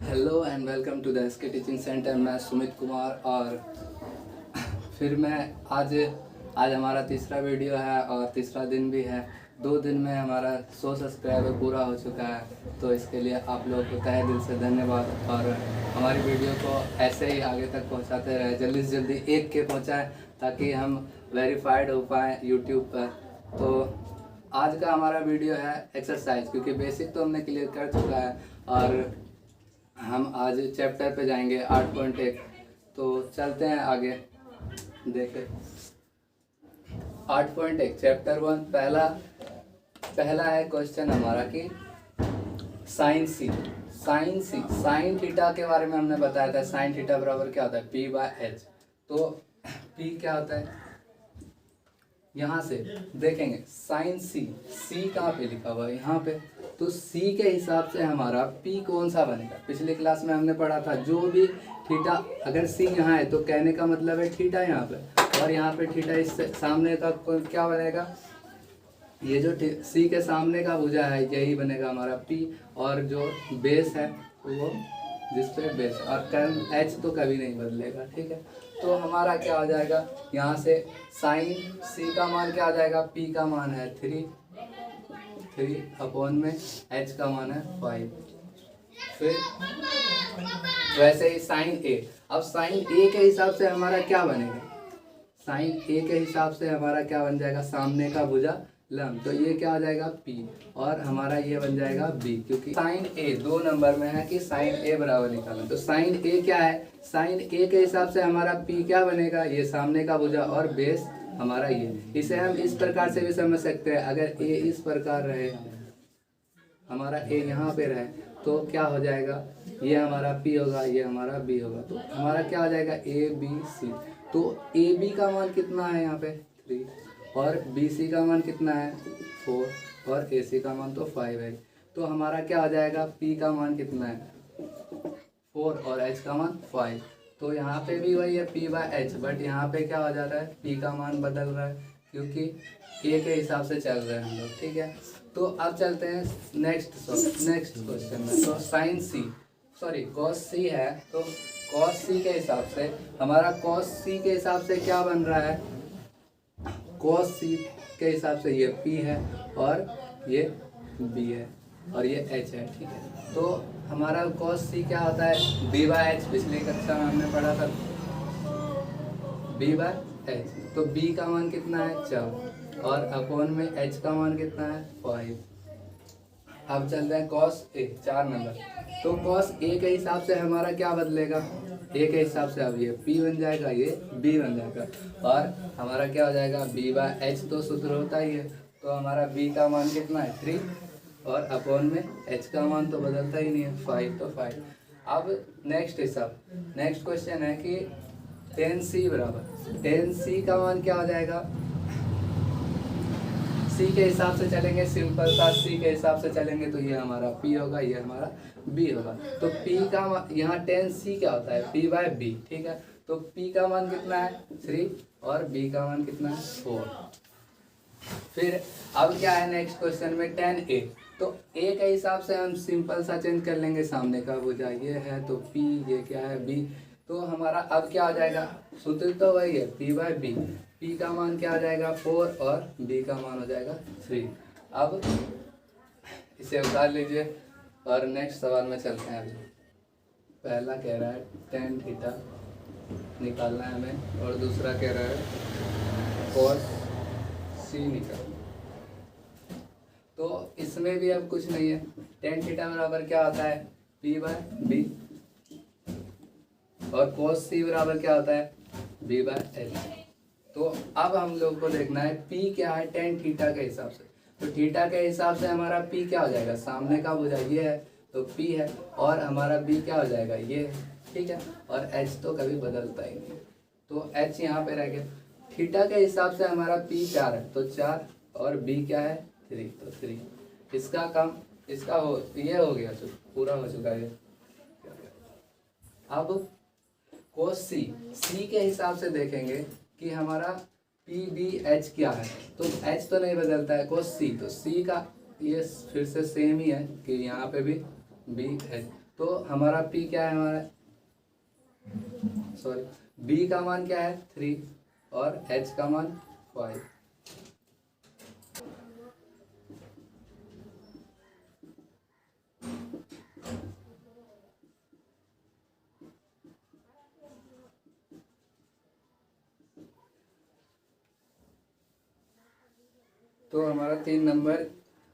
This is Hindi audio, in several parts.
Hello and welcome to the SK teaching centre. मैं सुमित कुमार और फिर मैं आज हमारा तीसरा वीडियो है और तीसरा दिन भी है। 2 दिन में हमारा 100 सब्सक्राइबर पूरा हो चुका है, तो इसके लिए आप लोगों को तहे दिल से धन्यवाद। और हमारी वीडियो को ऐसे ही आगे तक पहुंचाते रहे, जल्दी से जल्दी 1 के पहुंचाएं ताकि हम वेरीफाइड हो पाएँ यूट्यूब पर। तो आज का हमारा वीडियो है एक्सरसाइज, क्योंकि बेसिक तो हमने क्लियर कर चुका है और हम आज चैप्टर पे जाएंगे 8.1। तो चलते हैं आगे। देखें 8.1 चैप्टर 1 पहला है क्वेश्चन हमारा कि साइन थीटा के बारे में हमने बताया था। साइन थीटा बराबर क्या होता है, P/H। तो P क्या होता है, यहाँ से देखेंगे साइन सी कहाँ पे लिखा हुआ है, यहाँ पे। तो C के हिसाब से हमारा P कौन सा बनेगा। पिछले क्लास में हमने पढ़ा था जो भी थीटा, अगर C यहाँ है तो कहने का मतलब है थीटा यहाँ पे, और यहाँ पे थीटा इससे सामने का क्या बनेगा, ये जो C के सामने का भुजा है यही बनेगा हमारा P, और जो बेस है वो जिसपे बेस, और कर्म H तो कभी नहीं बदलेगा, ठीक है। तो हमारा क्या हो जाएगा, यहाँ से साइन C का मान क्या आ जाएगा, P का मान है 3 अपॉन में H का मान है 5। फिर वैसे ही साइन A, अब साइन A के हिसाब से हमारा क्या बनेगा, साइन A के हिसाब से हमारा क्या बन जाएगा, सामने का भुजा लंब। तो ये क्या हो जाएगा P, और हमारा ये बन जाएगा B, क्योंकि साइन A 2 नंबर में है कि साइन A बराबर निकालें। तो साइन A क्या है, साइन A के हिसाब से हमारा P क्या बनेगा, ये सामने का भुजा और बेस हमारा ये। इसे हम इस प्रकार से भी समझ सकते हैं, अगर A इस प्रकार रहे, हमारा A यहाँ पे रहे, तो क्या हो जाएगा, ये हमारा P होगा, ये हमारा B होगा। तो हमारा क्या हो जाएगा ABC। तो AB का मान कितना है यहाँ पे 3, और BC का मान कितना है 4, और AC का मान तो 5 है। तो हमारा क्या हो जाएगा, P का मान कितना है 4 और H का मान 5। तो यहाँ पे भी वही है P/H, बट यहाँ पे क्या हो जा रहा है, P का मान बदल रहा है, क्योंकि A के हिसाब से चल रहे हैं हम लोग, ठीक है। तो अब चलते हैं नेक्स्ट क्वेश्चन में। तो साइन cos C है, तो cos C के हिसाब से हमारा cos C के हिसाब से क्या बन रहा है, cos C के हिसाब से ये P है और ये B है और ये H है, ठीक है। तो हमारा cos C क्या होता है, B/H। पिछले कक्षा में हमने पढ़ा था B/H। तो B का मान कितना है 4, और अपॉन में H का मान कितना है 5। अब चलते हैं cos A 4 नंबर। तो cos A के हिसाब से हमारा क्या बदलेगा, A के हिसाब से अब ये P बन जाएगा, ये B बन जाएगा, और हमारा क्या हो जाएगा B/H। तो सूत्र होता ही है। तो हमारा B का मान कितना है 3, और अपॉन में H का मान तो बदलता ही नहीं है 5, तो 5। अब नेक्स्ट क्वेश्चन है कि tan C का मान क्या हो जाएगा, C के हिसाब से चलेंगे, सिंपल सा C के हिसाब से चलेंगे, तो ये हमारा P होगा, ये हमारा B होगा। तो P का यहाँ tan C क्या होता है P/B, ठीक है। तो P का मान कितना है 3, और B का मान कितना है 4। फिर अब क्या है नेक्स्ट क्वेश्चन में tan A। तो A के हिसाब से हम सिंपल सा चेंज कर लेंगे, सामने का भुजा ये है तो P, ये क्या है B। तो हमारा अब क्या आ जाएगा, सूत्र तो वही है P/B। P का मान क्या आ जाएगा 4, और B का मान हो जाएगा 3। अब इसे उतार लीजिए और नेक्स्ट सवाल में चलते हैं। अभी पहला कह रहा है tan थीटा निकालना है हमें, और दूसरा कह रहा है cos C निकालना। तो इसमें भी अब कुछ नहीं है, tan थीटा बराबर क्या होता है P/B, और cos C बराबर क्या होता है B/H। तो अब हम लोग को देखना है P क्या है tan थीटा के हिसाब से। तो थीटा के हिसाब से हमारा P क्या हो जाएगा, सामने का भुजा ये है तो P है, और हमारा B क्या हो जाएगा ये है, ठीक है। और H तो कभी बदलता ही नहीं, तो H यहाँ पे रह गया। थीटा के हिसाब से हमारा P 4 है, तो 4, और B क्या है 3, तो 3। इसका काम ये हो गया, तो पूरा हो चुका है। अब cos C के हिसाब से देखेंगे कि हमारा P/B/H क्या है। तो H तो नहीं बदलता है, cos C, तो C का ये फिर से सेम ही है कि यहाँ पे भी B है। तो हमारा P क्या है, हमारा सॉरी B का मान क्या है 3 और H का मान 5। तो हमारा 3 नंबर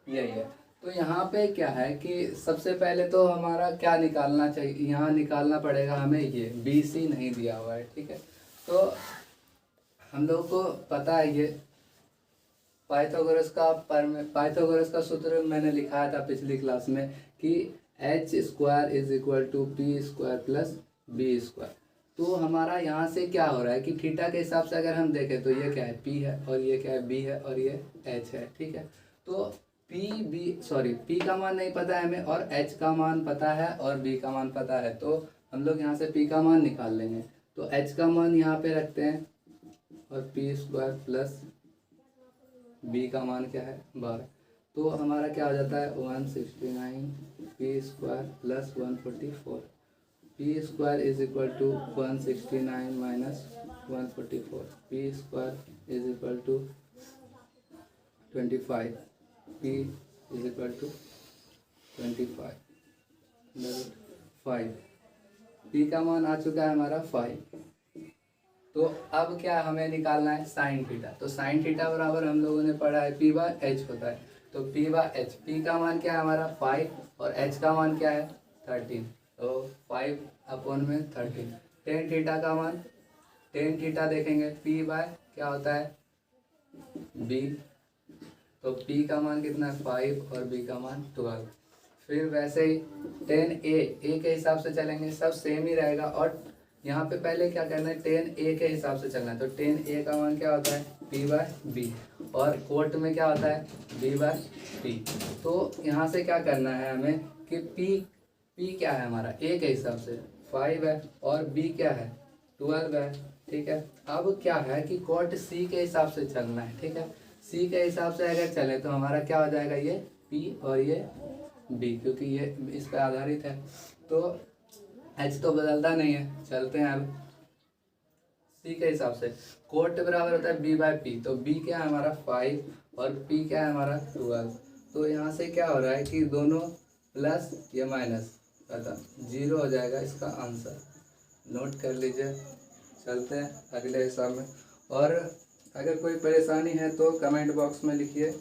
यही है। तो यहाँ पे क्या है कि सबसे पहले तो हमारा क्या निकालना चाहिए, यहाँ निकालना पड़ेगा हमें ये BC नहीं दिया हुआ है, ठीक है। तो हम लोग को पता है ये पाइथागोरस का सूत्र मैंने लिखाया था पिछली क्लास में कि h² is equal to P² plus B²। तो हमारा यहाँ से क्या हो रहा है कि थीटा के हिसाब से अगर हम देखें तो ये क्या है P है और ये क्या है B है और ये H है, ठीक है। तो P का मान नहीं पता है हमें और H का मान पता है और B का मान पता है, तो हम लोग यहाँ से P का मान निकाल लेंगे। तो H का मान यहाँ पे रखते हैं और P² प्लस B का मान क्या है 12। तो हमारा क्या हो जाता है 169 P² plus 144। P² is equal to 169 minus 144। P² is equal to 25। P is equal to 25 5। P का मान आ चुका है हमारा 5। तो अब क्या हमें निकालना है साइन थीटा। तो साइन थीटा बराबर हम लोगों ने पढ़ा है P/H होता है। तो P/H, P का मान क्या है हमारा 5 और H का मान क्या है 13। तो 5/13। टेन थीटा का मान, टेन थीटा देखेंगे P बाय क्या होता है B। तो P का मान कितना है 5 और B का मान 12। फिर वैसे ही टेन ए के हिसाब से चलेंगे, सब सेम ही रहेगा। और यहाँ पे पहले क्या करना है टेन ए के हिसाब से चलना है। तो टेन ए का मान क्या होता है P/B और कोट में क्या होता है B/P। तो यहाँ से क्या करना है हमें कि P क्या है हमारा A के हिसाब से 5 है और B क्या है 12 है, ठीक है। अब क्या है कि कोट C के हिसाब से चलना है, ठीक है। C के हिसाब से अगर चले तो हमारा क्या हो जाएगा ये P और ये B, क्योंकि ये इस पर आधारित है। तो H तो बदलता नहीं है, चलते हैं अब C के हिसाब से। कोट बराबर होता है B/P। तो B क्या है हमारा 5 और P क्या है हमारा 12। तो यहाँ से क्या हो रहा है कि दोनों प्लस या माइनस पता 0 हो जाएगा इसका आंसर। नोट कर लीजिए, चलते हैं अगले हिसाब में। और अगर कोई परेशानी है तो कमेंट बॉक्स में लिखिए,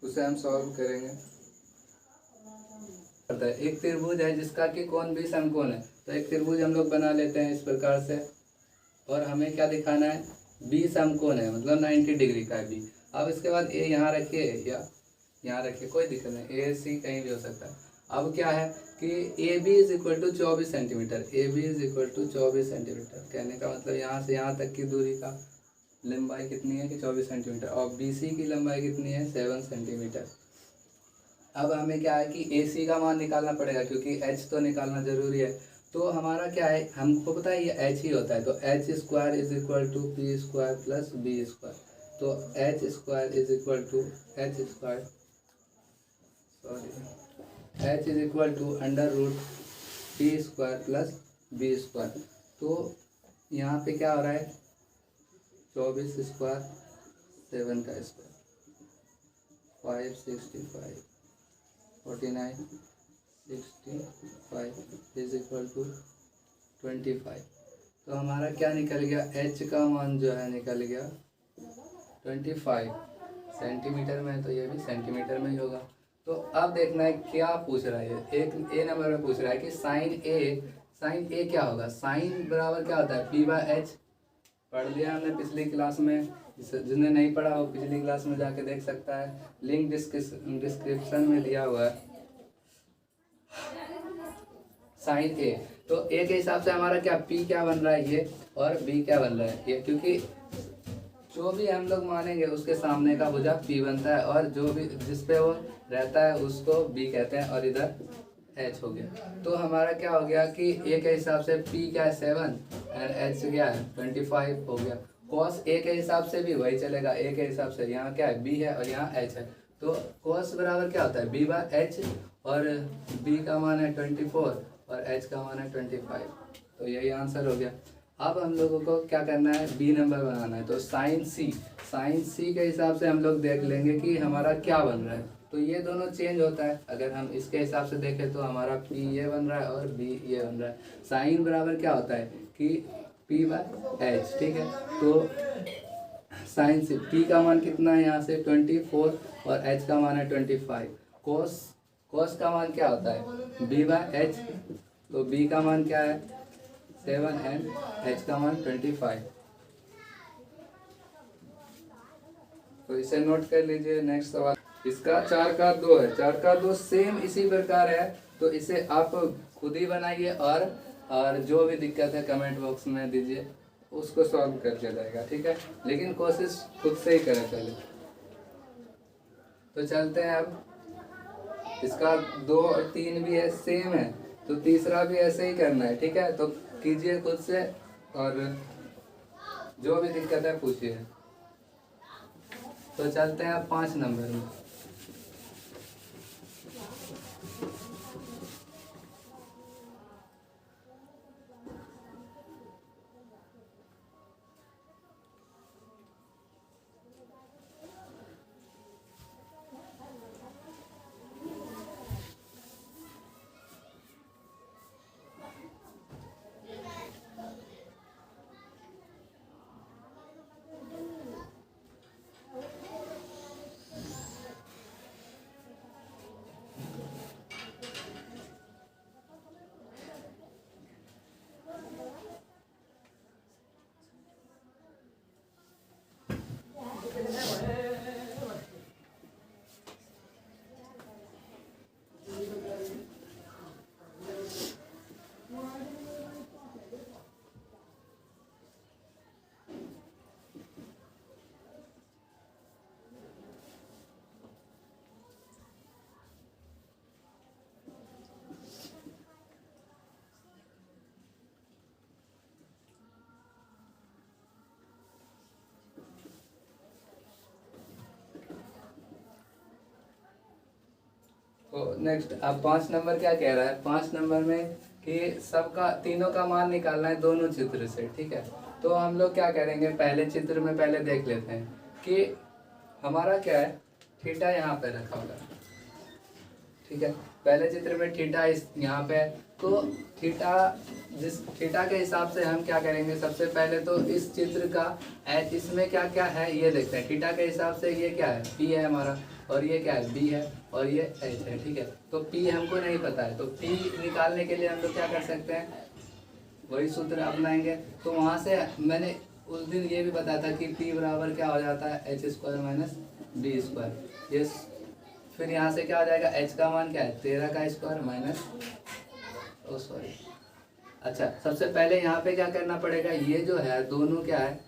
उसे हम सॉल्व करेंगे। एक त्रिभुज है जिसका कि कोण 20 समकोण है। तो एक त्रिभुज हम लोग बना लेते हैं इस प्रकार से और हमें क्या दिखाना है 20 समकोण है, मतलब 90 डिग्री का है B। अब इसके बाद A यहाँ रखिए या यहाँ रखिए, कोई दिक्कत नहीं, AC कहीं भी हो सकता है। अब क्या है कि AB is equal to 24 centimetre. AB is equal to 24 centimetre, कहने का मतलब यहाँ से यहाँ तक की दूरी का लंबाई कितनी है कि 24 सेंटीमीटर और BC की लंबाई कितनी है 7 सेंटीमीटर। अब हमें क्या है कि AC का मान निकालना पड़ेगा क्योंकि H तो निकालना जरूरी है। तो हमारा क्या है, हमको पता है ये H ही होता है। तो H² is equal to P² plus B²। तो H² is equal to H is equal to √P² plus B²। तो यहाँ पे क्या हो रहा है 24 स्क्वायर 7 का स्क्वायर 565 49 65 इज इक्वल टू 25। तो हमारा क्या निकल गया H का मान जो है निकल गया 25 सेंटीमीटर में है, तो ये भी सेंटीमीटर में ही होगा। तो अब देखना है क्या पूछ रहा है। एक A नंबर में पूछ रहा है कि साइन A क्या होगा। साइन बराबर क्या होता है P/H। पढ़ लिया हमने पिछली क्लास में, जिसने नहीं पढ़ा वो पिछली क्लास में जाके देख सकता है, लिंक डिस्क्रिप्शन में दिया हुआ है। साइन A, तो A के हिसाब से हमारा क्या P क्या बन रहा है ये और B क्या बन रहा है ये, क्योंकि जो भी हम लोग मानेंगे उसके सामने का भुजा P बनता है और जो भी जिस पे वो रहता है उसको B कहते हैं और इधर H हो गया। तो हमारा क्या हो गया कि A के हिसाब से P क्या है 7 और H क्या है 25 हो गया। cos A के हिसाब से भी वही चलेगा। A के हिसाब से यहाँ क्या है B है और यहाँ H है। तो cos बराबर क्या होता है B/H और बी का मान है 24 और एच का मान है 25। तो यही आंसर हो गया। अब हम लोगों को क्या करना है, बी नंबर बनाना है। तो साइन सी के हिसाब से हम लोग देख लेंगे कि हमारा क्या बन रहा है। तो ये दोनों चेंज होता है। अगर हम इसके हिसाब से देखें तो हमारा पी ये बन रहा है और बी ये बन रहा है। साइन बराबर क्या होता है कि पी बाय एच, ठीक है। तो साइन से पी का मान कितना है यहाँ से 24 और एच का मान है 25। कोस का मान क्या होता है बी बाय एच। तो बी का मान क्या है 7 एंड एच का मान 25। तो इसे नोट कर लीजिए। नेक्स्ट सवाल, इसका 4 का 2 है। 4 का 2 सेम इसी प्रकार है। तो इसे आप खुद ही बनाइए और जो भी दिक्कत है कमेंट बॉक्स में दीजिए, उसको सॉल्व कर दिया जाएगा, ठीक है। लेकिन कोशिश खुद से ही करें पहले। तो चलते हैं अब। इसका 2 और 3 भी है, सेम है। तो तीसरा भी ऐसे ही करना है, ठीक है। तो कीजिए खुद से और जो भी दिक्कत है पूछिए। तो चलते हैं अब 5 नंबर में। तो नेक्स्ट अब 5 नंबर क्या कह रहा है। 5 नंबर में कि सबका तीनों का मान निकालना है दोनों चित्र से, ठीक है। तो हम लोग क्या करेंगे, पहले चित्र में पहले देख लेते हैं कि हमारा क्या है, थीटा यहाँ पे रखा होगा, ठीक है। पहले चित्र में थीटा इस यहाँ पे है। तो थीटा के हिसाब से हम क्या करेंगे, सबसे पहले तो इस चित्र का इसमें क्या क्या है ये देखते हैं। थीटा के हिसाब से ये क्या है, पी है हमारा, और ये क्या है, बी है, और ये एच है, ठीक है। तो पी हमको नहीं पता है। तो पी निकालने के लिए हम लोग क्या कर सकते हैं, वही सूत्र अपनाएंगे। तो वहाँ से मैंने उस दिन ये भी बताया था कि पी बराबर क्या हो जाता है H square minus B square. ये फिर यहाँ से क्या हो जाएगा, एच का मान क्या है 13 का स्क्वायर माइनस सॉरी। अच्छा, सबसे पहले यहाँ पे क्या करना पड़ेगा, ये जो है दोनों क्या है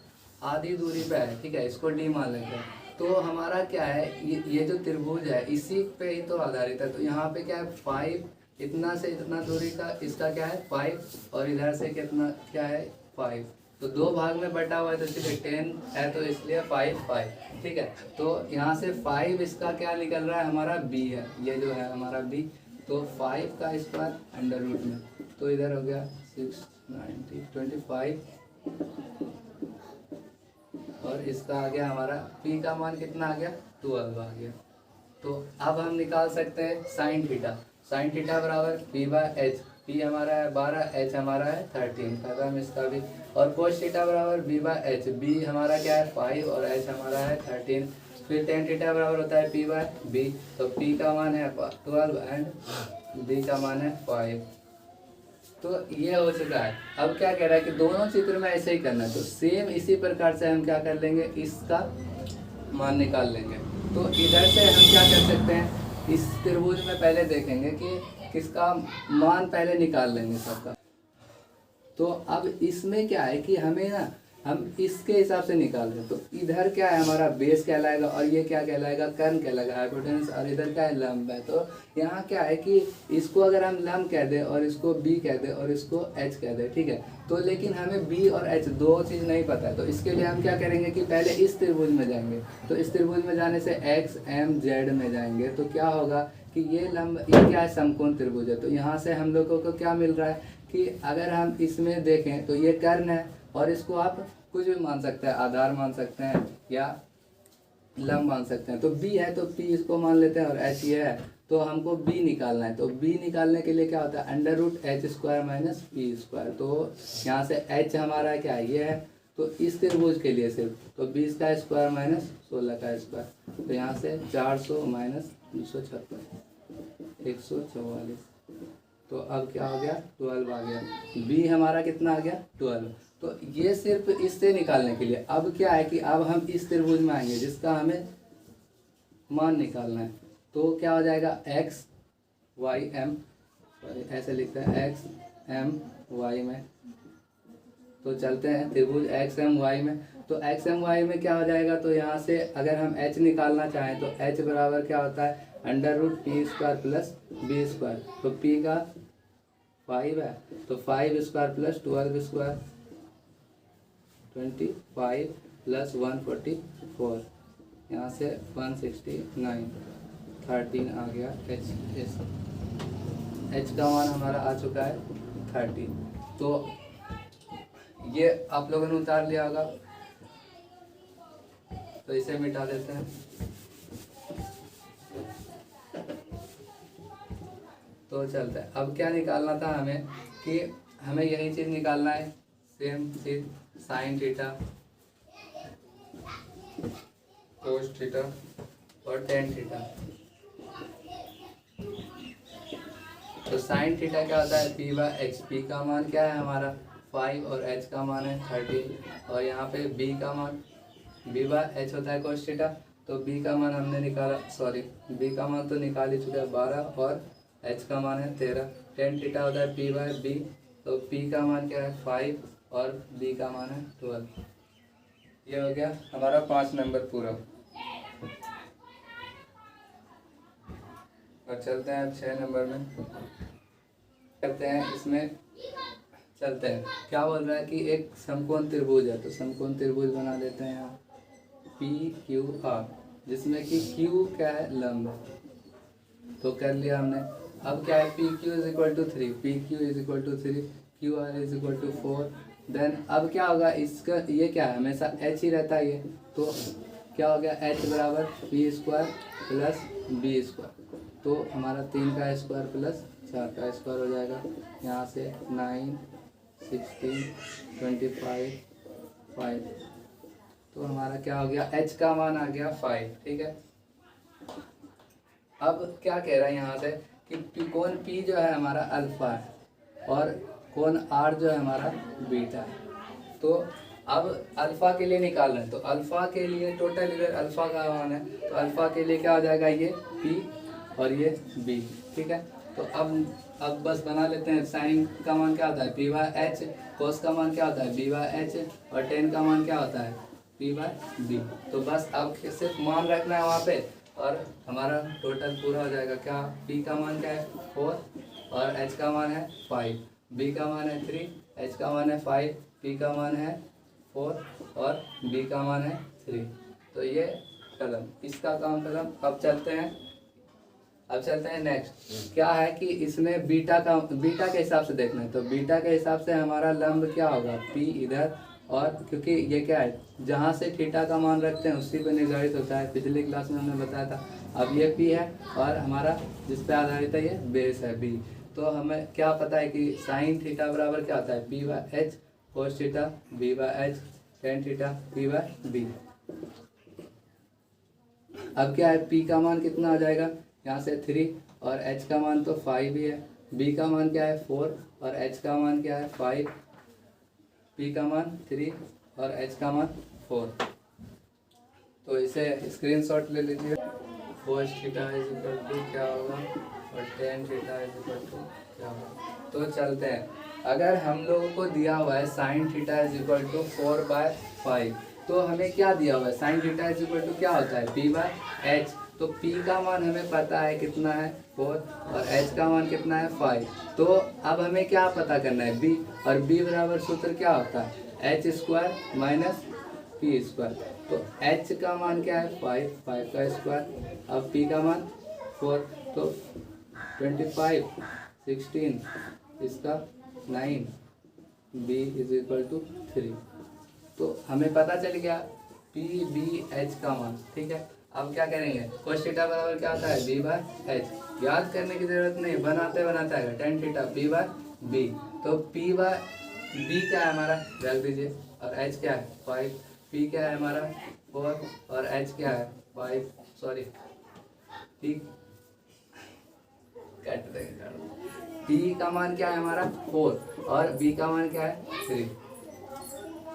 आधी दूरी पे है, ठीक है। इसको डी मान लेंगे। तो हमारा क्या है, ये जो त्रिभुज है इसी पे ही तो आधारित है। तो यहाँ पे क्या है 5, इतना से इतना दूरी का इसका क्या है 5, और इधर से कितना क्या है 5। तो 2 भाग में बटा हुआ है, तो इसलिए 10 है, तो इसलिए 5, ठीक है। तो यहाँ से 5 इसका क्या निकल रहा है, हमारा बी है, ये जो है हमारा बी। तो 5 का स्क्वायर अंडर रूट में, तो इधर हो गया 690 25, और इसका आ गया हमारा p का मान कितना आ गया 12 आ गया। तो अब हम निकाल सकते हैं साइन थीटा बराबर p बाय एच। p हमारा है 12, h हमारा है 13, खत्म इसका भी। और कोस थीटा बराबर b बाय एच। b हमारा क्या है 5 और h हमारा है 13। फिर टेन थीटा बराबर होता है p बाय b। तो p का मान है 12 एंड b का मान है 5। तो ये हो चुका है। अब क्या कह रहा है कि दोनों चित्र में ऐसे ही करना है। तो सेम इसी प्रकार से हम क्या कर लेंगे, इसका मान निकाल लेंगे। तो इधर से हम क्या कर सकते हैं, इस त्रिभुज में पहले देखेंगे कि किसका मान पहले निकाल लेंगे सबका। तो अब इसमें क्या है कि हमें ना हम इसके हिसाब से निकाल रहे हैं। तो इधर क्या है हमारा बेस कहलाएगा, और ये क्या कहलाएगा कर्ण कहलाएगा, हाइपोटेनस। और इधर क्या है लंब है। तो यहाँ क्या है कि इसको अगर हम लंब कह दें और इसको बी कह दें और इसको एच कह दें, ठीक है। तो लेकिन हमें बी और एच दो चीज़ नहीं पता है। तो इसके लिए हम क्या करेंगे कि पहले इस त्रिभुज में जाएंगे। तो इस त्रिभुज में जाने से एक्स एम जेड में जाएंगे। तो क्या होगा कि ये क्या है, समकोण त्रिभुज है। तो यहाँ से हम लोगों को क्या मिल रहा है कि अगर हम इसमें देखें तो ये कर्ण है, और इसको आप कुछ भी मान सकते हैं, आधार मान सकते हैं या लंब मान सकते हैं। तो बी है तो पी इसको मान लेते हैं, और एच ये है, तो हमको बी निकालना है। तो बी निकालने के लिए क्या होता है, √h² माइनस p²। तो यहाँ से h हमारा क्या है, ये है। तो इस त्रिभुज के लिए सिर्फ तो 20 का स्क्वायर माइनस 16 का स्क्वायर, तो यहाँ से 400 माइनस 256 144। तो अब क्या हो गया, 12 आ गया। बी हमारा कितना आ गया, 12। तो ये सिर्फ इससे निकालने के लिए। अब क्या है कि अब हम इस त्रिभुज में आएंगे जिसका हमें मान निकालना है। तो क्या हो जाएगा, x y m, सॉरी ऐसे लिखते हैं x m y में। तो चलते हैं त्रिभुज x m y में। तो x m y में क्या हो जाएगा, तो यहाँ से अगर हम h निकालना चाहें तो h बराबर क्या होता है, √p² प्लस b²। तो p का 5 है, तो 5² प्लस 12² 25 प्लस 144, यहाँ से 169 13 आ गया। h का मान हमारा आ चुका है 13। तो ये आप लोगों ने उतार लिया होगा, तो इसे मिटा देते हैं। तो चलता है, अब क्या निकालना था हमें कि हमें यही चीज़ निकालना है, सेम चीज, साइन थीटा कोस थीटा और टेन थीटा। तो साइन थीटा क्या होता है, p/h। p का मान क्या है हमारा 5 और h का मान है 13, और यहाँ पे b का मान b/h होता है कोस थीटा। तो b का मान हमने निकाला, सॉरी b का मान तो निकाल ही चुका है 12, और h का मान है 13। टेन थीटा होता है p/b। तो p का मान क्या है 5 और b का मान है 12। ये हो गया हमारा 5 नंबर पूरा। और चलते हैं अब 6 नंबर में, करते हैं इसमें। चलते हैं, क्या बोल रहा है कि एक समकोण त्रिभुज है। तो समकोण त्रिभुज बना देते हैं यहाँ PQR, जिसमें कि Q क्या है, लंब। तो कर लिया हमने। अब क्या है, PQ = 3, PQ = 3, QR = 4। देन अब क्या होगा, इसका ये क्या है, हमेशा h ही रहता है ये। तो क्या हो गया, h बराबर p² प्लस b²। तो हमारा 3 का स्क्वायर प्लस 4 का स्क्वायर हो जाएगा। यहाँ से 9 16 25 5। तो हमारा क्या हो गया, h का मान आ गया 5। ठीक है। अब क्या कह रहा है यहाँ से कि कोण P जो है हमारा अल्फा है, और कोण R जो है हमारा बीटा है। तो अब अल्फा के लिए निकाल रहे हैं। तो अल्फा के लिए टोटल इधर अल्फा का मान है, तो अल्फा के लिए क्या हो जाएगा, ये P और ये B। ठीक है। तो अब बस बना लेते हैं। साइन का मान क्या होता है, p/h। कोस का मान क्या होता है, b/h। और टेन का मान क्या होता है, p/b। तो बस अब सिर्फ मान रखना है वहाँ पे, और हमारा टोटल पूरा हो जाएगा। क्या, p का मान क्या है 4, और h का मान है 5, b का मान है 3, h का मान है 5, p का मान है 4, और b का मान है 3। तो ये कलम, इसका काम कलम। अब चलते हैं नेक्स्ट। क्या है कि इसमें बीटा के हिसाब से देखना है। तो बीटा के हिसाब से हमारा लंब क्या होगा, P इधर, और क्योंकि ये क्या है, जहाँ से थीटा का मान रखते हैं उसी पे निर्धारित होता है। पिछली क्लास में हमने बताया था। अब ये P है, और हमारा जिस पे आधारित है ये बेस है B। तो हमें क्या पता है कि साइन थीटा बराबर क्या होता है, p/h cos theta b/h tan theta p/b। अब क्या है, P का मान कितना आ जाएगा, यहाँ से 3, और h का मान तो 5 ही है। b का मान क्या है 4, और h का मान क्या है 5, p का मान 3 और h का मान 4। तो इसे स्क्रीनशॉट ले लीजिए। कोस थीटा = क्या होगा, और टेन थीटा = क्या होगा। तो चलते हैं, अगर हम लोगों को दिया हुआ है साइन थीटा = 4/5, तो हमें क्या दिया हुआ है, साइन थीटा = क्या होता है, p/h। तो p का मान हमें पता है कितना है 4, और h का मान कितना है 5। तो अब हमें क्या पता करना है, b, और b बराबर सूत्र क्या होता है, h² माइनस p²। तो h का मान क्या है 5 का स्क्वायर, अब p का मान 4, तो 25 16 इसका 9 b इज इक्वल टू 3। तो हमें पता चल गया पी बी एच का मान। ठीक है, अब क्या करेंगे, cos थीटा बराबर क्या होता है बी बाय एच। याद करने की जरूरत नहीं, बनाते बनाते आएगा tan theta P by B. तो पी बाय बी क्या है हमारा, रख दीजिए, और एच क्या है 5, पी क्या है हमारा 4 और एच क्या है 5, सॉरी ठीक कट देंगे। पी का मान क्या है हमारा 4 और बी का मान क्या है 3।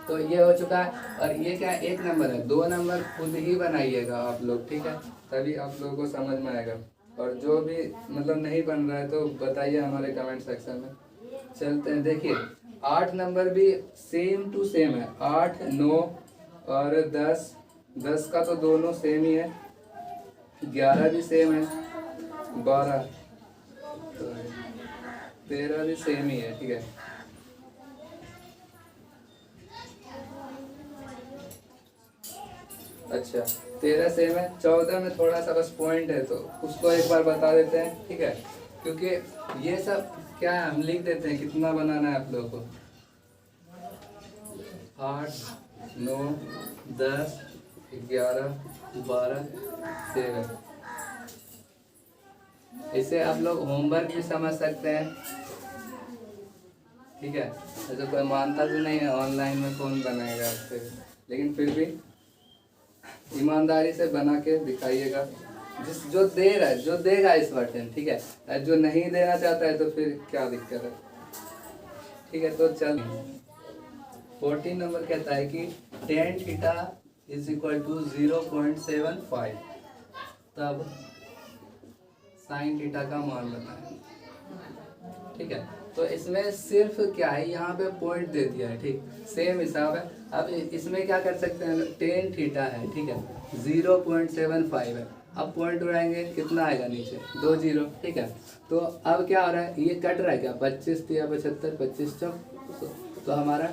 तो ये हो चुका है। और ये क्या है, एक नंबर है, 2 नंबर खुद ही बनाइएगा आप लोग, ठीक है, तभी आप लोगों को समझ में आएगा। और जो भी मतलब नहीं बन रहा है तो बताइए हमारे कमेंट सेक्शन में। चलते हैं, देखिए 8 नंबर भी सेम टू सेम है, 8 9 और 10, 10 का तो दोनों सेम ही है, 11 भी सेम है, 12 13 भी सेम ही है। ठीक है, अच्छा 13 सेम है, 14 में थोड़ा सा बस पॉइंट है तो उसको एक बार बता देते हैं। ठीक है, क्योंकि ये सब क्या है हम लिख देते हैं कितना बनाना है आप लोगों को, 8 9 10 11 12 13। इसे आप लोग होमवर्क भी समझ सकते हैं। ठीक है, ऐसे कोई मानता तो नहीं है ऑनलाइन में कौन बनाएगा आपसे, लेकिन फिर भी ईमानदारी से बना के दिखाइएगा। जिस जो दे रहा है, जो देगा इस बटन, ठीक है, जो नहीं देना चाहता है तो फिर क्या दिक्कत है। ठीक है, तो चल 14 नंबर कहता है कि tan theta is equal to 0.75, तब sin थीटा का मान बताएं। ठीक है, तो इसमें सिर्फ क्या है, यहाँ पे पॉइंट दे दिया है, ठीक, सेम हिसाब है। अब इसमें क्या कर सकते हैं, tan थीटा है, ठीक है, 0.75 है। अब पॉइंट उड़ाएंगे कितना आएगा नीचे, 2 0। ठीक है, तो अब क्या हो रहा है, ये कट रहा है क्या, 25 या 75, 25 तो हमारा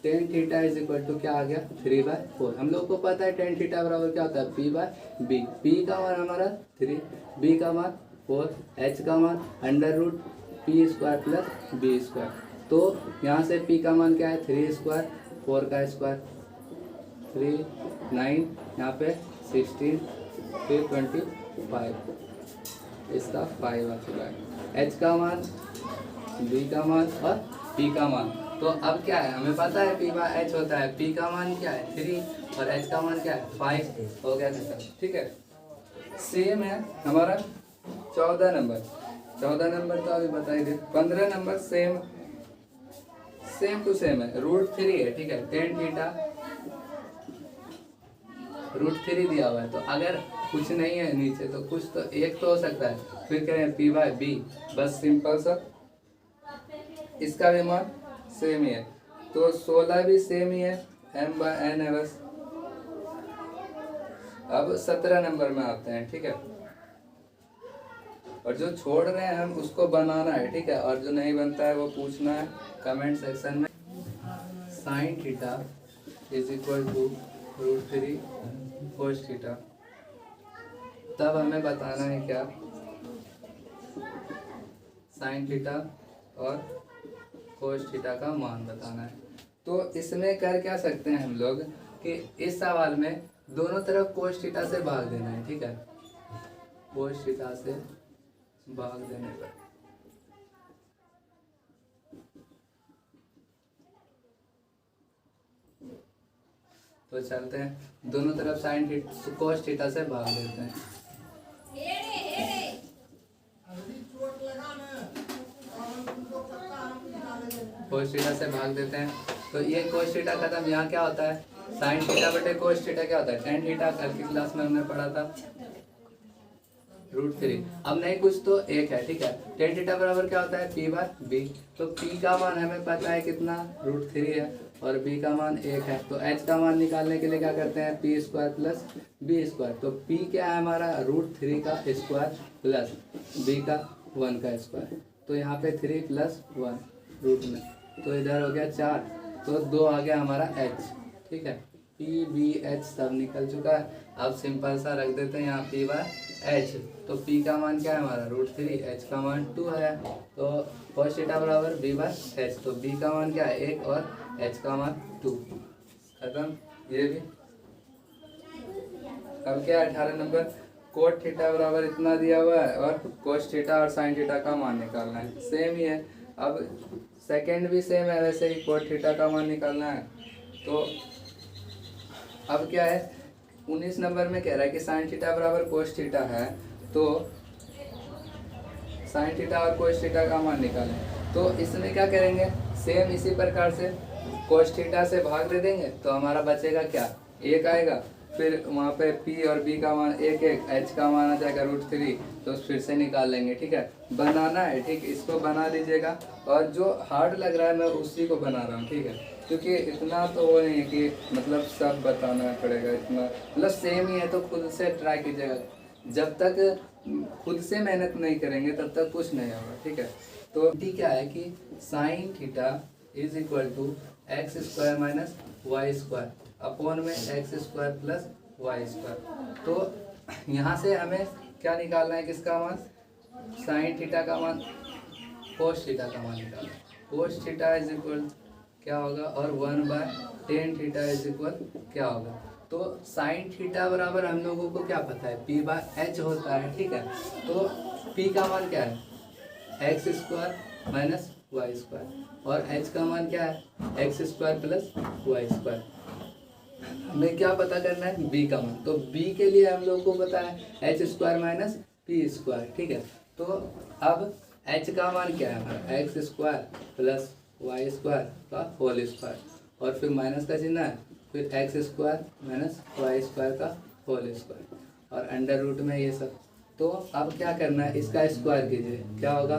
tan theta is equal to क्या आ गया 3/4। हम लोग को पता है tan थीटा बराबर क्या होता है p बाय बी। p का मान हमारा 3, b का मान 4, h का मान √p² प्लस b²। तो यहाँ से p का मान क्या है 3², 4 का स्क्वायर 3 9, यहाँ पे 16 फिर 25, इसका 5 आ चुका है। h का मान, b का मान और p का मान। तो अब क्या है, हमें पता है p बाय h होता है, p का मान क्या है 3 और h का मान क्या है 5, हो गया खत्म। ठीक है, सेम है हमारा 14 नंबर। 14 नंबर तो अभी बता ही दे। 15 नंबर सेम टू सेम है, √3 है। ठीक है, tan थीटा √3 दिया हुआ है, तो अगर कुछ नहीं है नीचे तो कुछ तो एक तो हो सकता है। फिर करें p बाय b, बस सिंपल सा, इसका भी मान सेम ही है, तो 16 भी सेम ही है, m बाय n है बस। अब 17 नंबर में आते हैं। ठीक है, और जो छोड़ रहे हैं हम उसको बनाना है। ठीक है, और जो नहीं बनता है वो पूछना है कमेंट सेक्शन में। sin theta is equal to √3 cos theta, तब हमें बताना है क्या, sin थीटा और cos थीटा का मान बताना है। तो इसमें कर क्या सकते हैं हम लोग कि इस सवाल में दोनों तरफ cos थीटा से भाग देना है। ठीक है, cos थीटा से भाग देने पर तो चलते हैं, दोनों तरफ sin थीटा cos थीटा से भाग देते हैं। cos थीटा से भाग देते हैं, तो ये cos थीटा खत्म। यहाँ क्या होता है, sin थीटा बटे cos थीटा क्या होता है, tan थीटा। कल की क्लास में हमने पढ़ा था √3। अब नहीं कुछ तो एक है। ठीक है, tan थीटा बराबर क्या होता है p बाय b। तो p का मान हमें पता है कितना √3 है और b का मान 1 है। तो h का मान निकालने के लिए क्या करते हैं, p² प्लस b²। तो p क्या है हमारा √3 का स्क्वायर प्लस b का 1 का स्क्वायर। तो यहाँ पे 3 प्लस 1 रूट में, तो इधर हो गया 4, तो 2 आ गया हमारा h। ठीक है, p b h सब निकल चुका है। अब सिंपल सा रख देते हैं यहाँ p बाय एच, तो पी का मान क्या है हमारा √3, एच का मान 2 है। तो cos थीटा बराबर बी बाय एच, तो बी का मान क्या है 1 और एच का मान 2। खत्म ये भी। अब क्या है 18 नंबर, कोट थीटा बराबर इतना दिया हुआ है और cos थीटा और sin थीटा का मान निकालना है, सेम ही है। अब सेकंड भी सेम है, वैसे ही कोट थीटा का मान निकालना है। तो अब क्या है 19 नंबर में कह रहा है कि sin थीटा बराबर cos थीटा है, तो sin थीटा और cos थीटा का मान निकालें। तो इसमें क्या करेंगे, सेम इसी प्रकार से cos थीटा से भाग दे देंगे, तो हमारा बचेगा क्या 1 आएगा। फिर वहाँ पे p और b का मान 1 1, h का मान आ जाएगा √3, तो फिर से निकाल लेंगे। ठीक है, बनाना है, ठीक, इसको बना लीजिएगा। और जो हार्ड लग रहा है मैं उसी को बना रहा हूँ, ठीक है, क्योंकि इतना तो वो नहीं है कि मतलब सब बताना पड़ेगा, इतना मतलब सेम ही है, तो खुद से ट्राई कीजिएगा। जब तक खुद से मेहनत नहीं करेंगे तब तक कुछ नहीं होगा। ठीक है, तो टी क्या है कि sin theta is equal to x square minus Y square upon में x square plus Y square. तो यहाँ से हमें क्या निकालना है, किसका मान, sin थीटा का मान, cos थीटा का मान निकालना है। cos थीटा इज इक्वल क्या होगा, और 1/tan थीटा इज इक्वल क्या होगा। तो sin थीटा बराबर हम लोगों को क्या पता है, p बाय h होता है। ठीक है, तो p का मान क्या है, X square minus Y square, और h का मान क्या है X square plus Y square. हमें क्या पता करना है, b का मान। तो b के लिए हम लोगों को पता है H square minus p square. ठीक है, तो अब h का मान क्या है हमारा, X square plus Y square का होल स्क्वायर, और फिर माइनस का चिन्ह है, फिर X square minus Y square का होल स्क्वायर, और अंडर रूट में ये सब। तो अब क्या करना है, इसका स्क्वायर कीजिए, क्या होगा,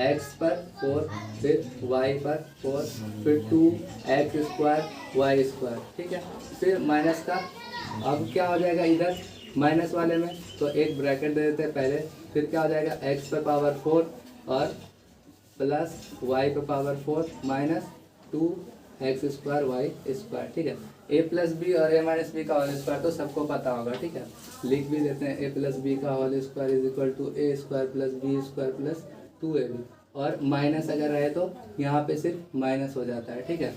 x पर 4, फिर y पर 4, फिर 2x स्क्वायर वाई स्क्वायर। ठीक है, फिर माइनस का, अब क्या हो जाएगा इधर माइनस वाले में, तो एक ब्रैकेट दे देते हैं पहले, फिर क्या हो जाएगा x पर पावर 4 और प्लस y पर power 4 minus 2x square Y square. ठीक है, a प्लस बी और a माइनस बी का होल स्क्वायर तो सबको पता होगा। ठीक है, लिख भी देते हैं, a प्लस बी का whole square is equal to a square plus B square plus 2ab, और माइनस अगर रहे तो यहाँ पे सिर्फ माइनस हो जाता है। ठीक है,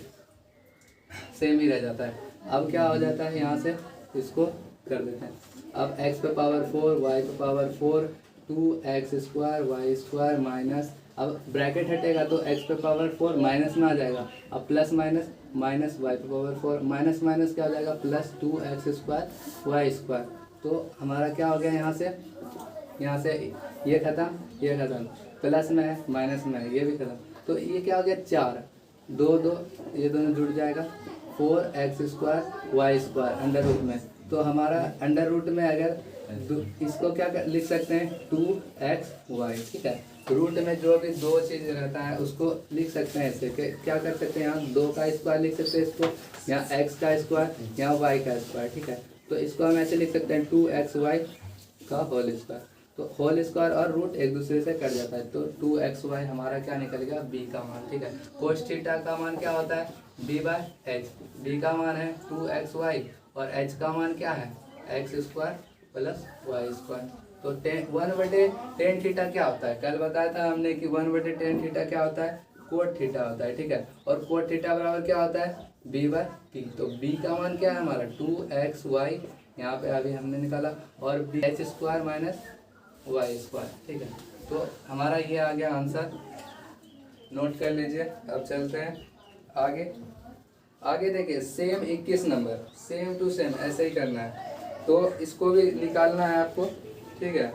सेम ही रह जाता है। अब क्या हो जाता है, यहाँ से इसको कर देते हैं। अब x पे पावर 4, y पे power 4, 2x square Y square minus, अब ब्रैकेट हटेगा तो x पे पावर 4 माइनस में आ जाएगा, अब प्लस माइनस माइनस y पे पावर 4 माइनस माइनस क्या हो जाएगा, plus 2x square Y square. तो हमारा क्या हो गया, यहाँ से ये खत्म, ये खत्म, प्लस में है माइनस में है, ये भी खत्म। तो ये क्या हो गया 4, 2 2 ये दोनों जुड़ जाएगा, 4x square Y square under root में। तो हमारा अंडर रूट में अगर इसको क्या लिख सकते हैं 2xy। ठीक है, रूट में जो भी दो चीज़ रहता है उसको लिख सकते हैं ऐसे, क्या कर सकते हैं, यहाँ 2 का स्क्वायर लिख सकते हैं इसको, यहाँ x का स्क्वायर, यहाँ y का स्क्वायर। ठीक है, तो इसको हम ऐसे लिख सकते हैं 2xy का होल स्क्वायर। तो होल स्क्वायर और रूट एक दूसरे से कट जाता है, तो 2xy हमारा क्या निकल गया, b का मान। ठीक है, cos थीटा का मान क्या होता है, b बाय एच, b का मान है 2xy और h का मान क्या है X square plus Y square. तो 1/tan थीटा क्या होता है, कल बताया था हमने कि 1/tan थीटा क्या होता है, कोट थीटा होता है। ठीक है, और कोट थीटा बराबर क्या होता है b बाय p। तो b का मान क्या है हमारा 2xy, यहाँ पे अभी हमने निकाला, और H square minus Y square. ठीक है, तो हमारा ये आ गया आंसर, नोट कर लीजिए। अब चलते हैं आगे। आगे देखिए same 21 number, same to same ऐसे ही करना है, तो इसको भी निकालना है आपको। ठीक है,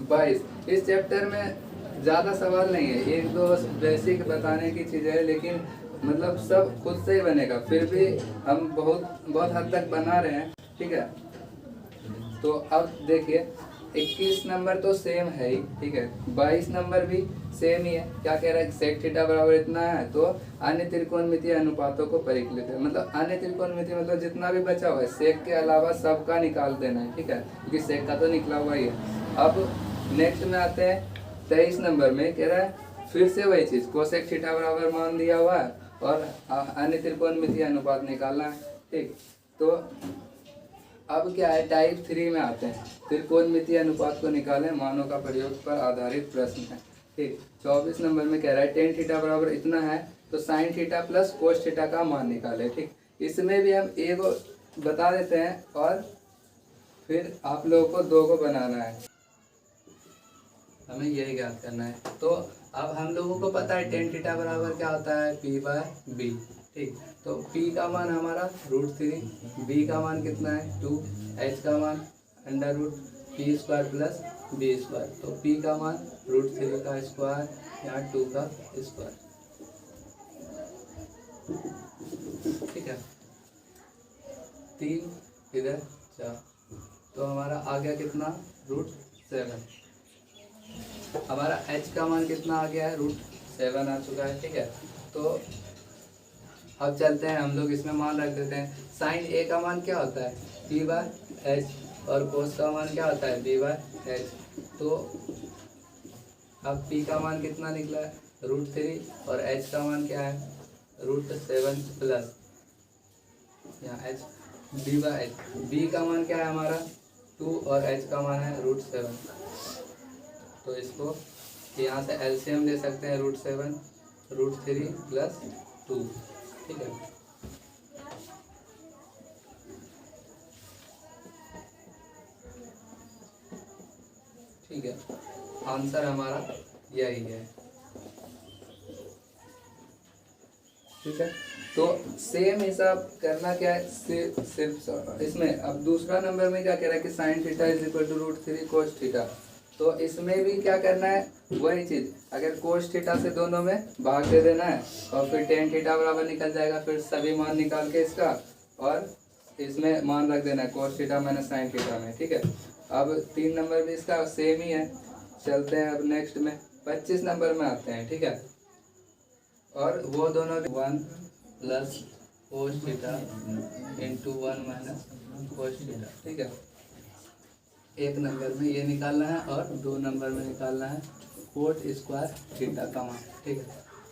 22, इस चैप्टर में ज़्यादा सवाल नहीं है, एक दो बस बेसिक बताने की चीज़ है, लेकिन मतलब सब खुद से ही बनेगा, फिर भी हम बहुत हद तक बना रहे हैं। ठीक है, तो अब देखिए 21 नंबर तो सेम है ही। ठीक है, 22 नंबर भी सेम ही है। क्या कह रहा है, सेक थीटा बराबर इतना है, तो अन्य त्रिकोणमितीय अनुपातों को परिकलित है, मतलब अन्य त्रिकोणमितीय मतलब जितना भी बचा हुआ है सेक के अलावा सबका निकाल देना है। ठीक है, क्योंकि सेक का तो निकला हुआ ही है। अब नेक्स्ट में आते हैं 23 नंबर में, कह रहा है फिर से वही चीज़, कोसेक थीटा बराबर मान दिया हुआ है और अन्य त्रिकोणमितीय अनुपात निकालना है। ठीक, तो अब क्या है, टाइप 3 में आते हैं। त्रिकोणमितीय अनुपात को निकालें, मानों का प्रयोग पर आधारित प्रश्न है। ठीक, 24 नंबर में कह रहा है टेन थीटा बराबर इतना है तो sine theta plus cos theta का मान निकाले। ठीक, इसमें भी हम एक बता देते हैं और फिर आप लोगों को दो को बनाना है, हमें यही ज्ञात करना है। तो अब हम लोगों को पता है टेन थीटा बराबर क्या होता है, पी बाय बी। ठीक, तो पी का मान हमारा √3, बी का मान कितना है 2, एच का मान under root P square plus B square. तो पी का मान √3 का स्क्वायर, यहाँ 2 का स्क्वायर। ठीक है, 3 इधर 4, तो हमारा आ गया कितना, √7। हमारा h का मान कितना आ गया है, √7 आ चुका है। ठीक है, तो अब चलते हैं हम लोग इसमें मान रख देते हैं। साइन a का मान क्या होता है, p बाय h, और कोस का मान क्या होता है, b बाय h। तो अब p का मान कितना निकला है, √3, और h का मान क्या है, √7 प्लस यहाँ h, b by h। b का मान क्या है हमारा 2, और h का मान है √7। तो इसको यहाँ से एलसीएम ले सकते हैं, √7 √3 प्लस 2। ठीक है, ठीक है, आंसर हमारा यही है। ठीक है, तो सेम हिसाब करना क्या है, सिर्फ इसमें। अब दूसरा नंबर में क्या कह रहा है कि sine theta is equal to √3 cos theta. तो इसमें भी क्या करना है, वही चीज़, अगर कोस थीटा से दोनों में भाग दे देना है और फिर टेन थीटा बराबर निकल जाएगा। फिर सभी मान निकाल के इसका और इसमें मान रख देना है cos theta minus sine theta में। ठीक है, अब 3 नंबर भी इसका सेम ही है। चलते हैं अब नेक्स्ट में, 25 नंबर में आते हैं। ठीक है, और वो दोनों 1 plus cos theta into 1 minus cos theta. ठीक है, 1 नंबर में ये निकालना है और 2 नंबर में निकालना है कोट स्क्वायर थीटा का मान। ठीक है,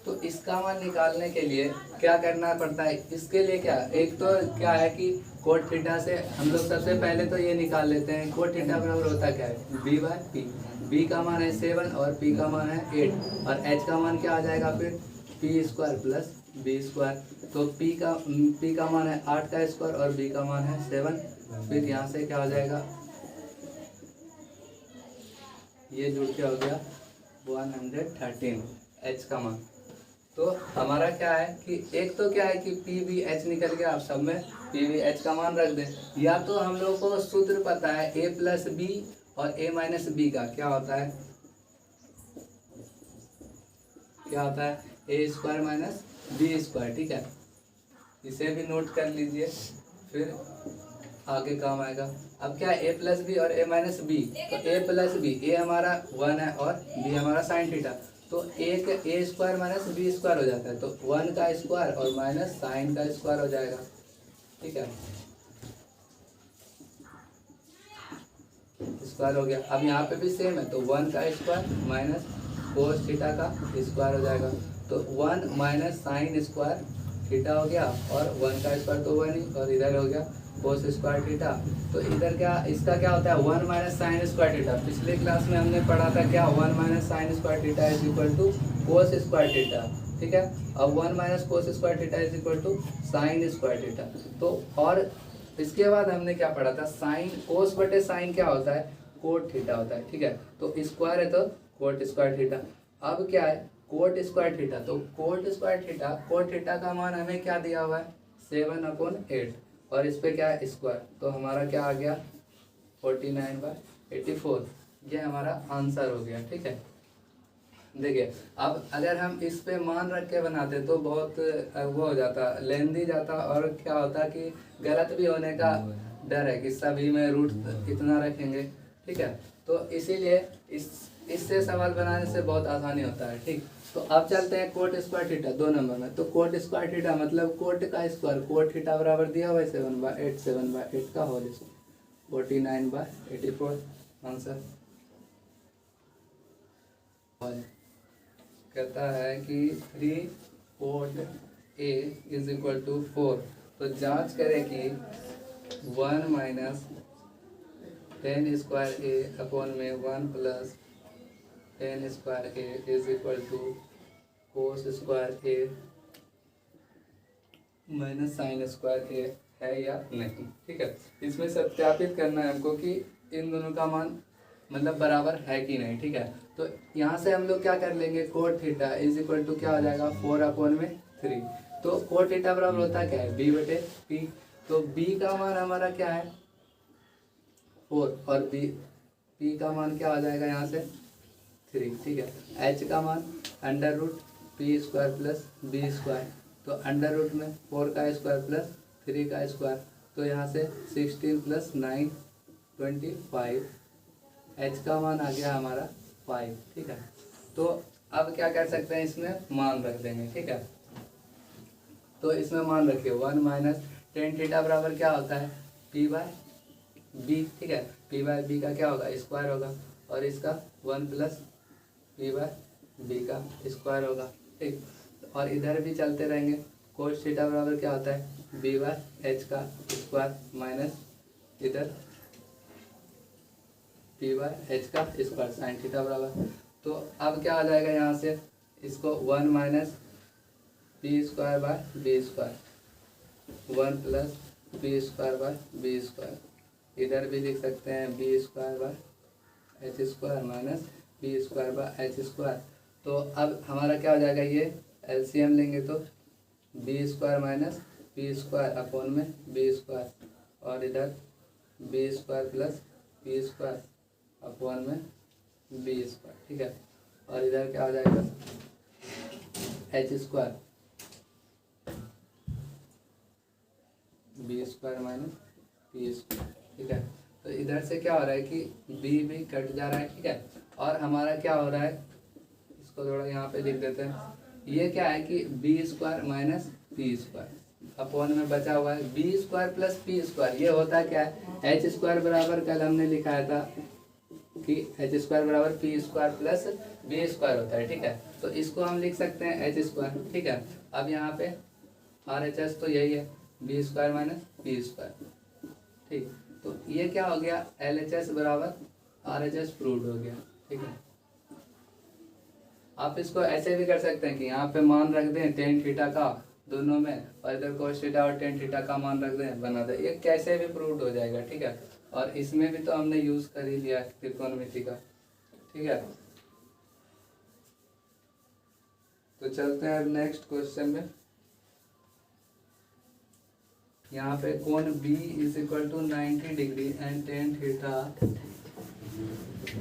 तो इसका मान निकालने के लिए क्या करना पड़ता है, इसके लिए क्या, एक तो क्या है कि कोट थीटा से हम लोग सबसे पहले तो ये निकाल लेते हैं, कोट थीटा बराबर होता क्या है, बी बाय पी। बी का मान है 7 और पी का मान है 8, और एच का मान क्या आ जाएगा फिर, P square plus B square. तो पी का मान है 8 का स्क्वायर और बी का मान है 7। फिर यहाँ से क्या आ जाएगा, ये जुड़ के हो गया 113 एच का मान। तो हमारा क्या है कि एक तो क्या है कि पी बी एच निकल गया, आप सब में पी बी एच का मान रख दें। या तो हम लोग को सूत्र पता है ए प्लस बी और ए माइनस बी का क्या होता है, क्या होता है, ए स्क्वायर माइनस बी स्क्वायर। ठीक है, इसे भी नोट कर लीजिए, फिर आगे काम आएगा। अब क्या है, ए प्लस बी और ए माइनस बी। तो ए प्लस बी, ए हमारा 1 है और बी हमारा साइन थीटा। तो एक ए स्क्वायर माइनस बी स्क्वायर हो जाता है, तो 1 का स्क्वायर और माइनस साइन का स्क्वायर हो जाएगा। ठीक है, स्क्वायर हो गया। अब यहाँ पे भी सेम है, तो 1 का स्क्वायर माइनस कोस थीटा का स्क्वायर हो जाएगा। तो 1 माइनस साइन स्क्वायर थीटा हो गया, और 1 का स्क्वायर तो 1 ही, और इधर हो गया कोस स्क्वायर थीटा। तो इधर क्या, इसका क्या होता है 1 माइनस साइन स्क्वायर थीटा। पिछले क्लास में हमने पढ़ा था क्या, 1 minus sine square theta is equal to cos square theta. ठीक है, अब 1 minus cos square theta is equal to sine square theta. तो और इसके बाद हमने क्या पढ़ा था, साइन कोस बटे साइन क्या होता है, कोट थीटा होता है। ठीक है, तो स्क्वायर है तो कोट स्क्वायर थीटा। अब क्या है, कोट स्क्वायर थीटा। तो coat square theta, cot theta का मान हमें क्या दिया हुआ है 7/8, और इस पे क्या है स्क्वायर। तो हमारा क्या आ गया 49/84। ये हमारा आंसर हो गया। ठीक है, देखिए अब अगर हम इस पे मान रख के बनाते तो बहुत वो हो जाता, लेंदी जाता, और क्या होता कि गलत भी होने का डर है कि सभी में रूट इतना रखेंगे। ठीक है, तो इसीलिए इससे सवाल बनाने से बहुत आसानी होता है। ठीक, तो अब चलते हैं कोट स्क्वायर थीटा 2 नंबर में। तो कोट स्क्वायर थीटा मतलब कोट का स्क्वायर, कोट थीटा बराबर दिया हुआ है 7/8 का होल स्क्वायर, 49/84 आंसर। कहता है कि 3 cot A is equal to 4। तो जांच करें कि 1 minus tan square A upon में 1 plus tan square A is equal to cos square A minus sine square A है या नहीं। ठीक है, इसमें सत्यापित करना है हमको कि इन दोनों का मान मतलब बराबर है कि नहीं। ठीक है, तो यहाँ से हम लोग क्या कर लेंगे, cot theta is equal to क्या हो जाएगा 4 अपॉन में 3। तो कोट थीटा बराबर होता क्या है b बटे p। तो b का मान हमारा क्या है 4 और p का मान क्या हो जाएगा यहाँ से 3। ठीक है, h का मान under root P square plus B square. तो अंडर रूट में 4 का स्क्वायर प्लस 3 का स्क्वायर, तो यहाँ से 16 प्लस 9 25। h का मान आ गया हमारा 5। ठीक है, तो अब क्या कर सकते हैं, इसमें मान रख देंगे। ठीक है, तो इसमें मान रखिए 1 माइनस टेन थीटा बराबर क्या होता है p बाय बी। ठीक है, p बाय बी का क्या होगा स्क्वायर होगा, और इसका 1 प्लस p बाय बी का स्क्वायर होगा। ठीक, और इधर भी चलते रहेंगे, कोस थीटा बराबर क्या होता है b बाय एच का स्क्वायर माइनस इधर p बाय एच का स्क्वायर साइन थीटा बराबर। तो अब क्या आ जाएगा यहाँ से, इसको 1 minus p square by b square 1 plus p square by b square, इधर भी लिख सकते हैं b square by h square minus p square by h square. तो अब हमारा क्या हो जाएगा, ये एलसीएम लेंगे तो b square minus p square upon में बी स्क्वायर, और इधर b square plus p square upon में बी स्क्वायर। ठीक है, और इधर क्या हो जाएगा h square b square minus p square. ठीक है, तो इधर से क्या हो रहा है कि बी भी कट जा रहा है। ठीक है, और हमारा क्या हो रहा है, इसको थोड़ा यहाँ पे लिख देते हैं, ये क्या है कि b square minus p square upon में बचा हुआ है b square plus p square. ये होता क्या है, एच स्क्वायर बराबर कल हमने लिखाया था कि एच स्क्वायर बराबर p square plus B square होता है। ठीक है, तो इसको हम लिख सकते हैं एच स्क्वायर। ठीक है, अब यहाँ पे आर एच एस तो यही है b square minus p square. ठीक, तो ये क्या हो गया एल एच एस बराबर आर एच एस प्रूव्ड हो गया। ठीक है, आप इसको ऐसे भी कर सकते हैं कि यहाँ पे मान रख दें टेन थीटा का दोनों में, और इधर कोस थीटा और टेन थीटा का मान रख दें, बना दें, ये कैसे भी प्रूव्ड हो जाएगा। ठीक है, और इसमें भी तो हमने यूज कर ही लिया त्रिकोणमिति का। ठीक है, तो चलते हैं नेक्स्ट क्वेश्चन में। यहाँ पे कोण B is equal to 90 degree and tan theta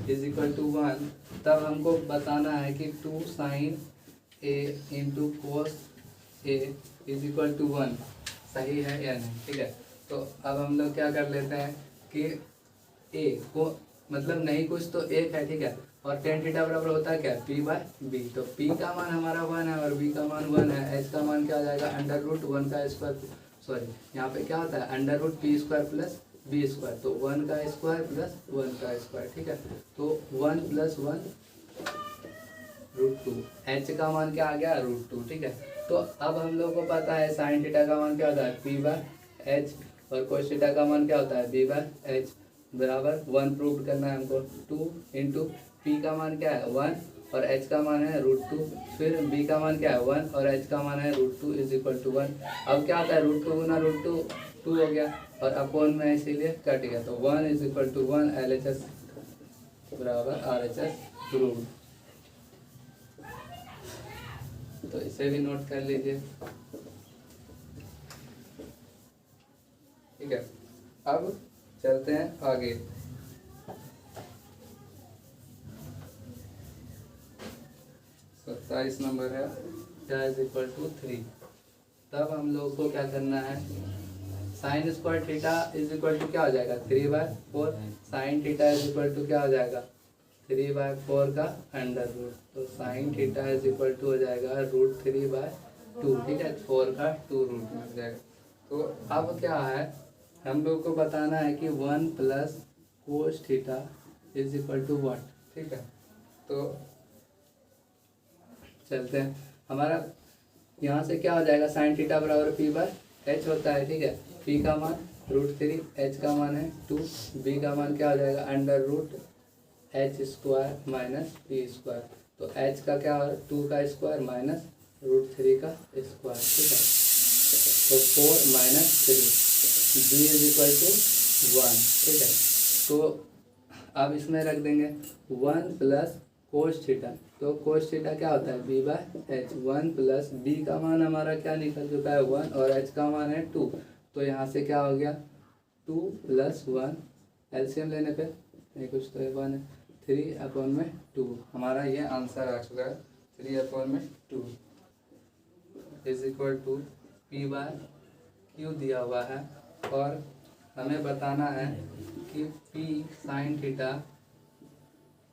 is equal to 1, तब हमको बताना है कि 2 sine A into cos A is equal to 1 सही है या नहीं। ठीक है, तो अब हम लोग क्या कर लेते हैं कि ए को मतलब नहीं कुछ तो एक है। ठीक है, और टेन थीटा बराबर होता है क्या पी बाय बी। तो पी का मान हमारा 1 है और बी का मान 1 है, एच का मान क्या हो जाएगा अंडर रूट 1 का स्क्वायर, सॉरी यहाँ पे क्या होता है under root P square plus B square, तो 1 का स्क्वायर प्लस 1 का स्क्वायर। ठीक है, तो 1 प्लस 1 रूट 2, एच का मान क्या आ गया रूट 2। ठीक है, तो अब हम लोग को पता है साइन थीटा का मान क्या होता है पी बाय एच, और कोस थीटा का मान क्या होता है बी बाय एच बराबर 1 प्रूव करना है हमको। 2 इंटू पी का मान क्या है 1 और एच का मान है रूट 2, फिर बी का मान क्या है 1 और एच का मान है रूट 2 इज इक्वल टू 1। अब क्या होता है रूट 2 गुना रूट 2 2 हो गया, और अपॉन में इसीलिए कट गया, तो 1 is equal to 1 L H S बराबर आर एच एस प्रूव। तो इसे भी नोट कर लीजिए। ठीक है, अब चलते हैं आगे। सत्ताईस नंबर है थीटा इज इक्वल टू 3। तब हम लोग को क्या करना है, sine square theta is equal to क्या हो जाएगा 3/4, sine theta is equal to क्या हो जाएगा 3/4 का अंडर रूट, तो sine theta is equal to हो जाएगा √3/2। ठीक है, 4 का 2 रूट में जाएगा। तो अब क्या है हम लोग को बताना है कि 1 plus cos theta is equal to 1। ठीक है, तो चलते हैं, हमारा यहाँ से क्या हो जाएगा साइन थीटा बराबर पी बाय एच होता है। ठीक है, पी का मान √3, एच का मान है 2, बी का मान क्या हो जाएगा √h² माइनस पी स्क्वायर। तो एच का क्या हो 2 का स्क्वायर माइनस √3 का स्क्वायर, ठीक है। तो 4 माइनस 3, बी इज इक्वल टू 1, ठीक है। तो अब इसमें रख देंगे 1 प्लस कोस थीटा। तो कोस थीटा क्या होता है b/h। 1 प्लस बी का मान हमारा क्या निकल चुका है 1 और h का मान है 2। तो यहाँ से क्या हो गया 2 + 1, एलसीएम लेने पे नहीं कुछ तो 1 है, 3/2 हमारा ये आंसर आ चुका है। 3/2 इज इक्वल टू p/q दिया हुआ है और हमें बताना है कि p sin theta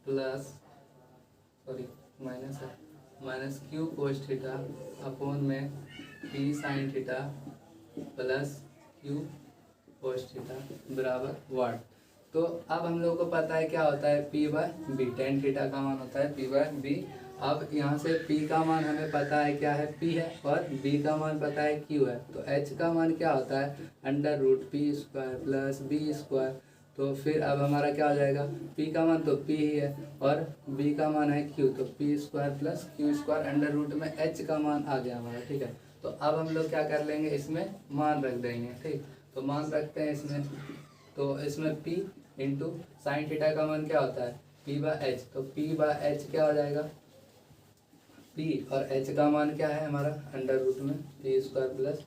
plus minus q cos theta upon में p sin theta plus q cos theta बराबर वाट। तो अब हम लोग को पता है क्या होता है p/b, tan थीटा का मान होता है p/b। अब यहाँ से p का मान हमें पता है क्या है p है और b का मान पता है q है। तो h का मान क्या होता है √p² प्लस b²। तो फिर अब हमारा क्या हो जाएगा p का मान तो p ही है और b का मान है q, तो p² plus q² under root में h का मान आ गया हमारा, ठीक है। तो अब हम लोग क्या कर लेंगे इसमें मान रख देंगे, ठीक। तो मान रखते हैं इसमें, तो इसमें p इंटू साइन थीटा का मान क्या होता है p/h। तो p/h क्या हो जाएगा p और h का मान क्या है हमारा अंडर रूट में p² प्लस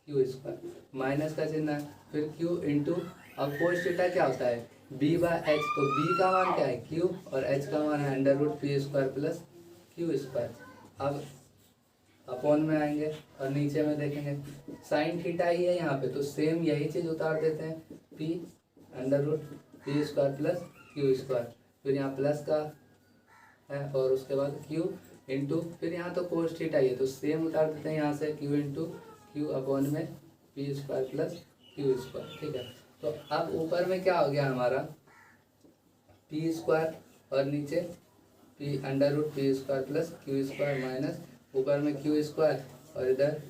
q², माइनस का चिन्ह है, फिर q इंटू अब कोस थीटा क्या होता है b/h। तो b का मान क्या है q और h का मान है under root p² plus q²। अब अपॉन में आएंगे और नीचे में देखेंगे साइन थीटा ही है यहाँ पे, तो सेम यही चीज़ उतार देते हैं p under root p² plus q²। फिर यहाँ प्लस का है और उसके बाद q इंटू फिर यहाँ तो कोस थीटा ही है, तो सेम उतार देते हैं यहाँ से q इंटू q अपॉन में p² प्लस q², ठीक है। तो अब ऊपर में क्या हो गया हमारा p² और नीचे p under root p² plus q² minus ऊपर में q² और इधर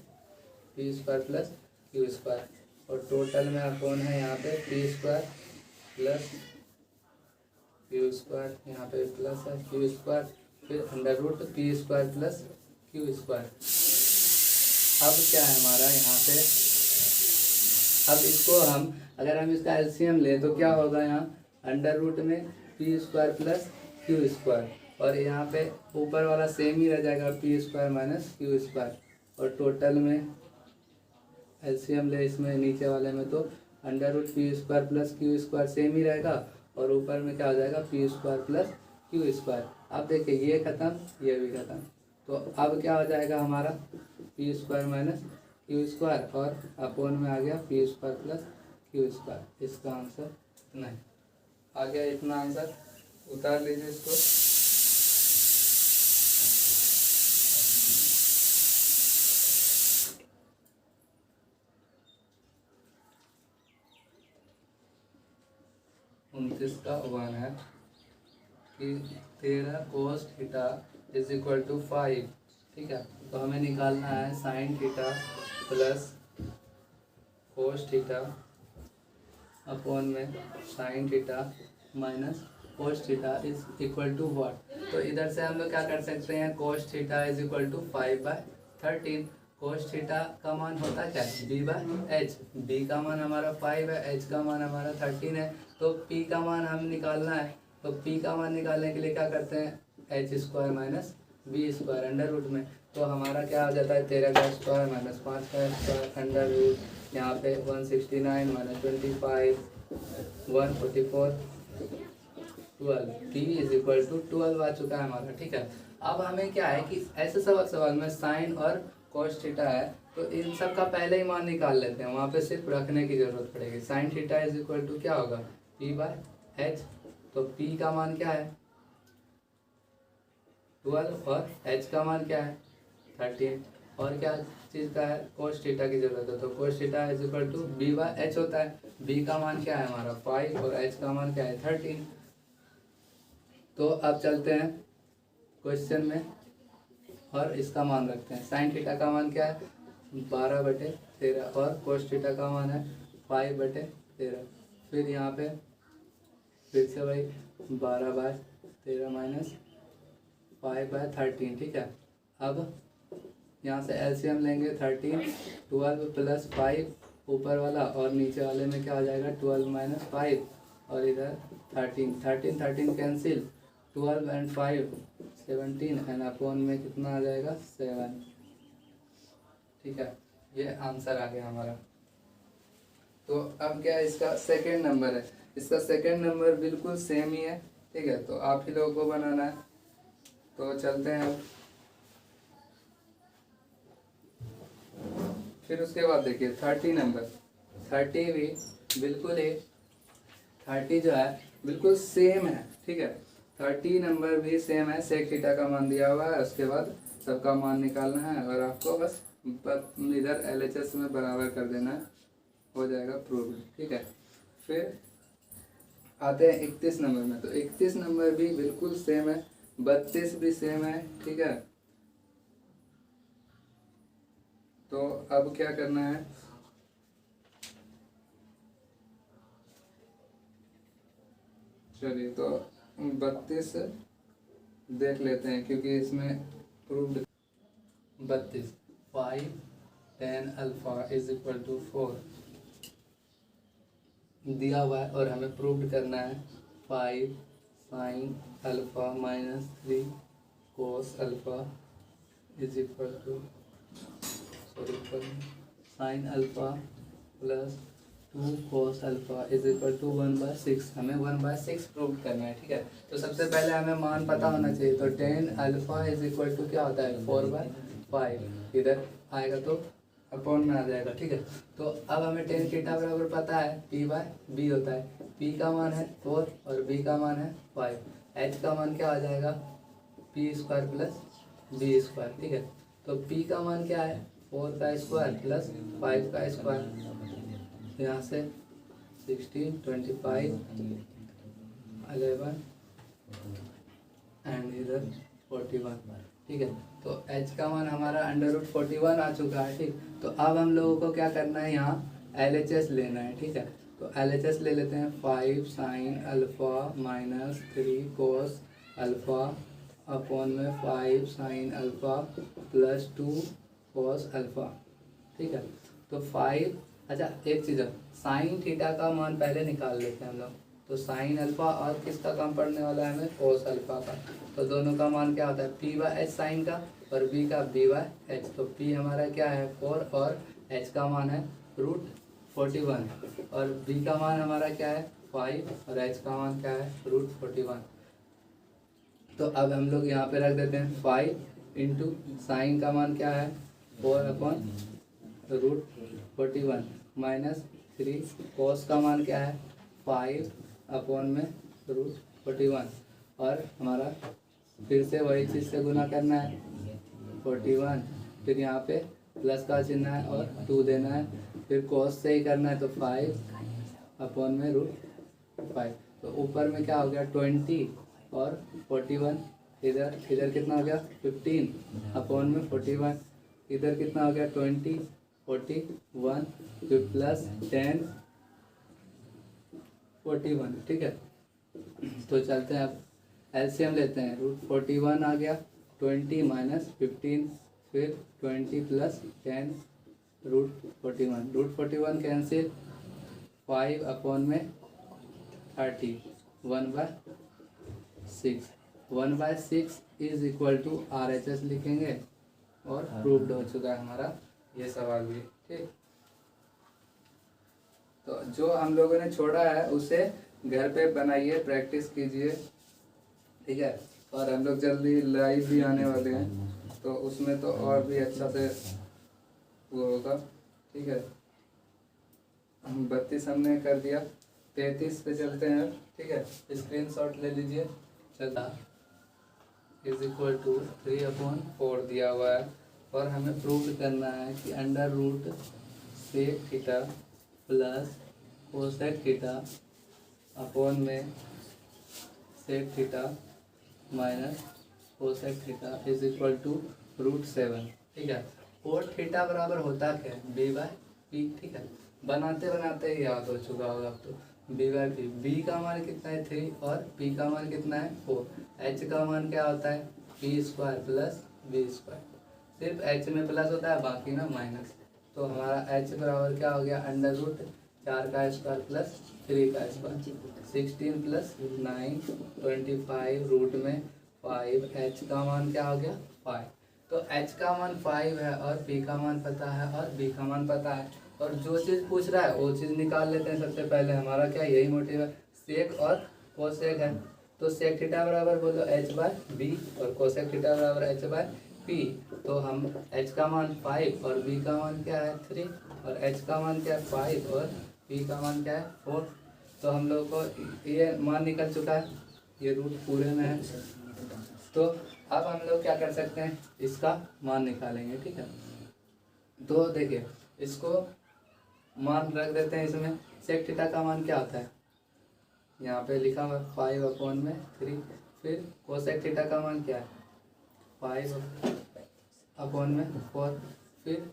p² प्लस q² और टोटल में अपॉन है यहाँ पे p² प्लस q², यहाँ पे प्लस है q², फिर under root p² plus q²। अब क्या है हमारा यहाँ पे, अब इसको अगर हम इसका एलसीएम लें तो क्या होगा यहाँ अंडर रूट में p² प्लस q² और यहाँ पे ऊपर वाला सेम ही रह जाएगा p² माइनस q² और टोटल में एलसीएम ले इसमें नीचे वाले में तो under root p² plus q² same ही रहेगा और ऊपर में क्या हो जाएगा p² प्लस q²। अब देखिए ये खत्म ये भी खत्म, तो अब क्या हो जाएगा हमारा p² माइनस q² और अपॉन में आ गया p² प्लस q²। इसका आंसर नहीं आ गया, इतना आंसर उतार लीजिए इसको। का 1 है कि 13 cos theta is equal to 5, ठीक है। तो हमें निकालना है sine theta plus cos theta upon में sine theta minus cos theta is equal to what. तो इधर से हम लोग क्या कर सकते हैं cos theta is equal to 5/13। Cos theta का मान होता क्या है b/h, b का मान हमारा 5 है, h का मान हमारा 13 है। तो p का मान हम निकालना है, तो p का मान निकालने के लिए क्या करते हैं h² minus b² under root में। तो हमारा क्या हो जाता है 13 का स्क्वायर माइनस 5 का स्क्वायर अंडर रूट, यहाँ पे 169 माइनस 25 144 12, p इज इक्वल टू 12 आ चुका है हमारा, ठीक है। अब हमें क्या है कि ऐसे सवाल में साइन और कोस थीटा है तो इन सब का पहले ही मान निकाल लेते हैं, वहाँ पे सिर्फ रखने की जरूरत पड़ेगी। Sine theta is equal to क्या होगा p/h। तो p का मान क्या है 12 और h का मान क्या है 13 और क्या चीज़ का है कोस थीटा की जरूरत है। तो cos theta is equal to b/h होता है। b का मान क्या है हमारा 5 और h का मान क्या है 13। तो अब चलते हैं क्वेश्चन में और इसका मान रखते हैं। साइन थीटा का मान क्या है 12/13 और कोस थीटा का मान है 5/13। फिर यहाँ पे फिर से वही 12/13 माइनस 5/13, ठीक है। अब यहाँ से एलसीएम लेंगे 13, 12 प्लस 5 ऊपर वाला और नीचे वाले में क्या हो जाएगा 12 माइनस 5 और इधर 13 कैंसिल, 12 एंड 5 17 एंड अपॉन में कितना आ जाएगा 7, ठीक है। ये आंसर आ गया हमारा। तो अब क्या है, इसका सेकंड नंबर है, इसका सेकंड नंबर बिल्कुल सेम ही है, ठीक है। तो आप ही लोगों को बनाना है, तो चलते हैं अब। फिर उसके बाद देखिए 30 नंबर, 30 भी बिल्कुल ही 30 जो है बिल्कुल सेम है, ठीक है। 30 नंबर भी सेम है, सेक थीटा का मान दिया हुआ है, उसके बाद सबका मान निकालना है और आपको बस इधर LHS में बराबर कर देना है, हो जाएगा प्रूव, ठीक है। फिर आते हैं 31 नंबर में। तो 31 नंबर भी बिल्कुल सेम है, 32 भी सेम है, ठीक है। तो अब क्या करना है, चलिए तो 32 देख लेते हैं क्योंकि इसमें proved 32 5 tan alpha is equal to 4 दिया हुआ है और हमें प्रूव्ड करना है 5 sin alpha minus 3 cos alpha is equal to sin alpha plus 2 cos alpha is equal to 1/6। हमें 1/6 प्रूव करना है, ठीक है। तो सबसे पहले हमें मान पता होना चाहिए। तो tan alpha is equal to क्या होता है 4/5, इधर आएगा तो अपॉन में आ जाएगा, ठीक है। तो अब हमें tan थीटा बराबर पता है P/B होता है। P का मान है 4 और B का मान है 5। H का मान क्या आ जाएगा P² प्लस B², ठीक है। तो P का मान क्या है 4 का स्क्वायर प्लस 5 का स्क्वायर, यहाँ से 16 25 11 एंड इधर 41, ठीक है। तो h का मान हमारा √41 आ चुका है, ठीक। तो अब हम लोगों को क्या करना है, यहाँ LHS लेना है, ठीक है। तो LHS ले लेते हैं 5 sin alpha minus 3 cos alpha upon में 5 sin alpha plus 2 cos alpha, ठीक है। तो 5, अच्छा एक चीज़ है, साइन थीटा का मान पहले निकाल लेते हैं हम लोग। तो साइन अल्फा और किसका काम पड़ने वाला है हमें कोस अल्फा का। तो दोनों का मान क्या होता है P/H साइन का और B का B/H। तो P हमारा क्या है 4 और H का मान है √41 और B का मान हमारा क्या है 5 और H का मान क्या है √41। तो अब हम लोग यहाँ पे रख देते हैं 5 इंटू साइन का मान क्या है 4/√41 माइनस 3 कोस का मान क्या है 5 अपॉन में √41 और हमारा फिर से वही चीज़ से गुना करना है 41, फिर यहाँ पे प्लस का चिन्ह है और 2 देना है, फिर कोस से ही करना है तो 5 अपॉन में √5। तो ऊपर में क्या हो गया 20 और 41, इधर कितना हो गया 15 अपॉन में 41, इधर कितना हो गया 20 41 फिर प्लस 10 41, ठीक है। तो चलते हैं अब एलसीएम लेते हैं। √41 आ गया 20 माइनस 15 फिर 20 प्लस 10 √41 कैंसिल 5 अपॉन में 30 1/6 इज इक्वल टू RHS लिखेंगे और प्रूव्ड हो चुका है हमारा ये सवाल भी, ठीक। तो जो हम लोगों ने छोड़ा है उसे घर पे बनाइए, प्रैक्टिस कीजिए, ठीक है। और हम लोग जल्दी लाइव भी आने वाले हैं तो उसमें तो और भी अच्छा से वो होगा, ठीक है। 32 हमने कर दिया, 33 पे चलते हैं, ठीक है। स्क्रीनशॉट ले लीजिए। चला इज इक्वल टू 3/4 दिया हुआ है और हमें प्रूव करना है कि √sec theta plus cosec theta upon में sec theta minus cosec theta is equal to √7, ठीक है। कोट थीटा बराबर होता क्या है B/P, ठीक है। बनाते बनाते ही याद हो चुका होगा अब तो। बी बाई पी, बी का मान कितना है 3 और पी का मान कितना है 4। एच का मान क्या होता है p square plus B square, सिर्फ एच में प्लस होता है बाकी ना माइनस। तो हमारा एच बराबर क्या हो गया अंडर रूट 4 का स्क्वायर प्लस 3 का स्क्वायर, 16 प्लस 9 25 रूट में 5। एच का मान क्या हो गया 5। तो एच का मान 5 है और पी का मान पता है और बी का मान पता है, और जो चीज़ पूछ रहा है वो चीज़ निकाल लेते हैं सबसे पहले। हमारा क्या यही मोटिव है, सेक और कोसेक है। तो सेक थीटा बराबर बोलो एच बाय बी और कोसेक थीटा बराबर एच बाय पी। तो हम एच का मान 5 और बी का मान क्या है 3, और एच का मान क्या है 5 और पी का मान क्या है 4। तो हम लोग को ये मान निकल चुका है, ये रूट पूरे में है। तो अब हम लोग क्या कर सकते हैं, इसका मान निकालेंगे, ठीक है। तो देखिए इसको मान रख देते हैं इसमें। सेक थीटा का मान क्या होता है, यहाँ पे लिखा हुआ 5/3। फिर कोसेक थीटा का मान क्या है 5/4। फिर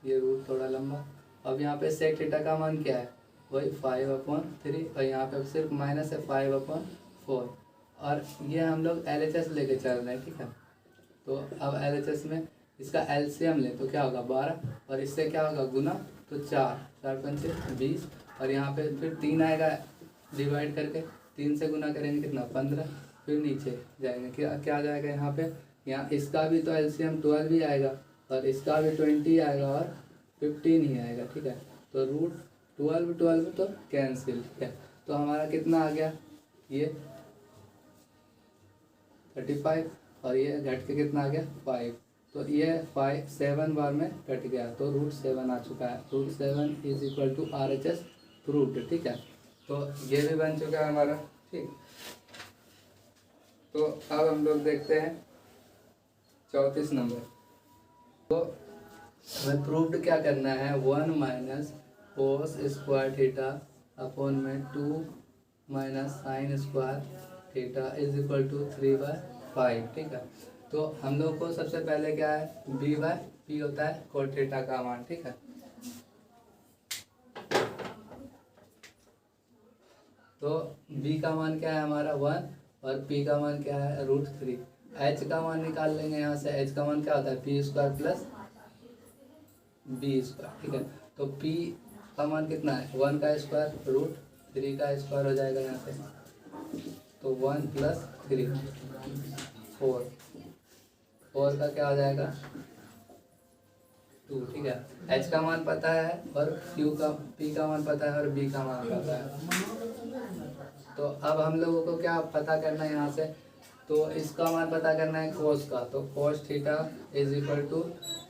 ये रूट थोड़ा लंबा। अब यहाँ पे सेक थीटा का मान क्या है वही 5/3, और यहाँ पे सिर्फ माइनस है 5/4। और ये हम लोग LHS लेके चल रहे हैं, ठीक है। तो अब LHS में इसका LCM ले तो क्या होगा 12, और इससे क्या होगा गुना, तो 4 पंचे 20, और यहाँ पे फिर 3 आएगा डिवाइड करके, 3 से गुना करेंगे कितना 15। फिर नीचे जाएंगे क्या आ जाएगा यहाँ पे, यहाँ इसका भी तो LCM 12 ही आएगा और इसका भी 20 आएगा और 15 ही आएगा, ठीक है। तो रूट 12 तो कैंसिल, ठीक है। तो हमारा कितना आ गया ये 35, और ये घट के कितना आ गया 5। तो ये 7 बार में कट गया, तो रूट 7 आ चुका है। Root 7 is equal to RHS proved, ठीक है। तो ये भी बन चुका है हमारा, ठीक। तो अब हम लोग देखते हैं 34 नंबर। तो हमें प्रूव्ड क्या करना है, 1 minus cos square theta upon में 2 minus sine square theta is equal to 3/5, ठीक है। तो हम लोग को सबसे पहले क्या है b/p होता है कोट थीटा का मान, ठीक है। तो b का मान क्या है हमारा 1 और p का मान क्या है √3। h का मान निकाल लेंगे यहाँ से, h का मान क्या होता है p square plus b square, ठीक है। तो p का मान कितना है 1 का स्क्वायर √3 का स्क्वायर हो जाएगा यहाँ पे, तो 1 प्लस 3 4 का क्या हो जाएगा 2, ठीक है। h का मान पता है और p का मान पता है और b का मान पता है। तो अब हम लोगों को क्या पता करना है यहाँ से, तो इसका मान पता करना है कोस का। तो cos theta is equal to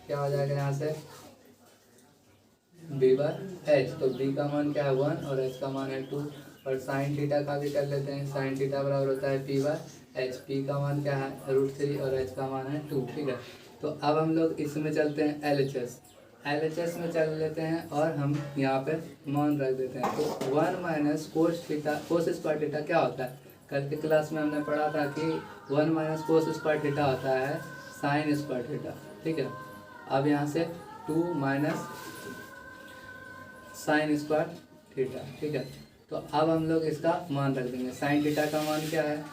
क्या हो जाएगा यहाँ से b/h। तो b का मान क्या है 1 और h का मान है 2, और साइन थीटा का भी कर लेते हैं। साइन थीटा बराबर होता है p/h। p का मान क्या है √3 और h का मान है 2, ठीक है। तो अब हम लोग इसमें चलते हैं LHS में चल लेते हैं और हम यहाँ पे मान रख देते हैं। तो 1 माइनस कोस स्क्वायर थीटा क्या होता है, कल के क्लास में हमने पढ़ा था कि 1 माइनस कोस स्क्वायर थीटा होता है साइन स्क्वायर थीटा, ठीक है। अब यहाँ से 2 माइनस साइन स्क्वायर थीटा, ठीक है। तो अब हम लोग इसका मान रख देंगे। साइन थीटा का मान क्या है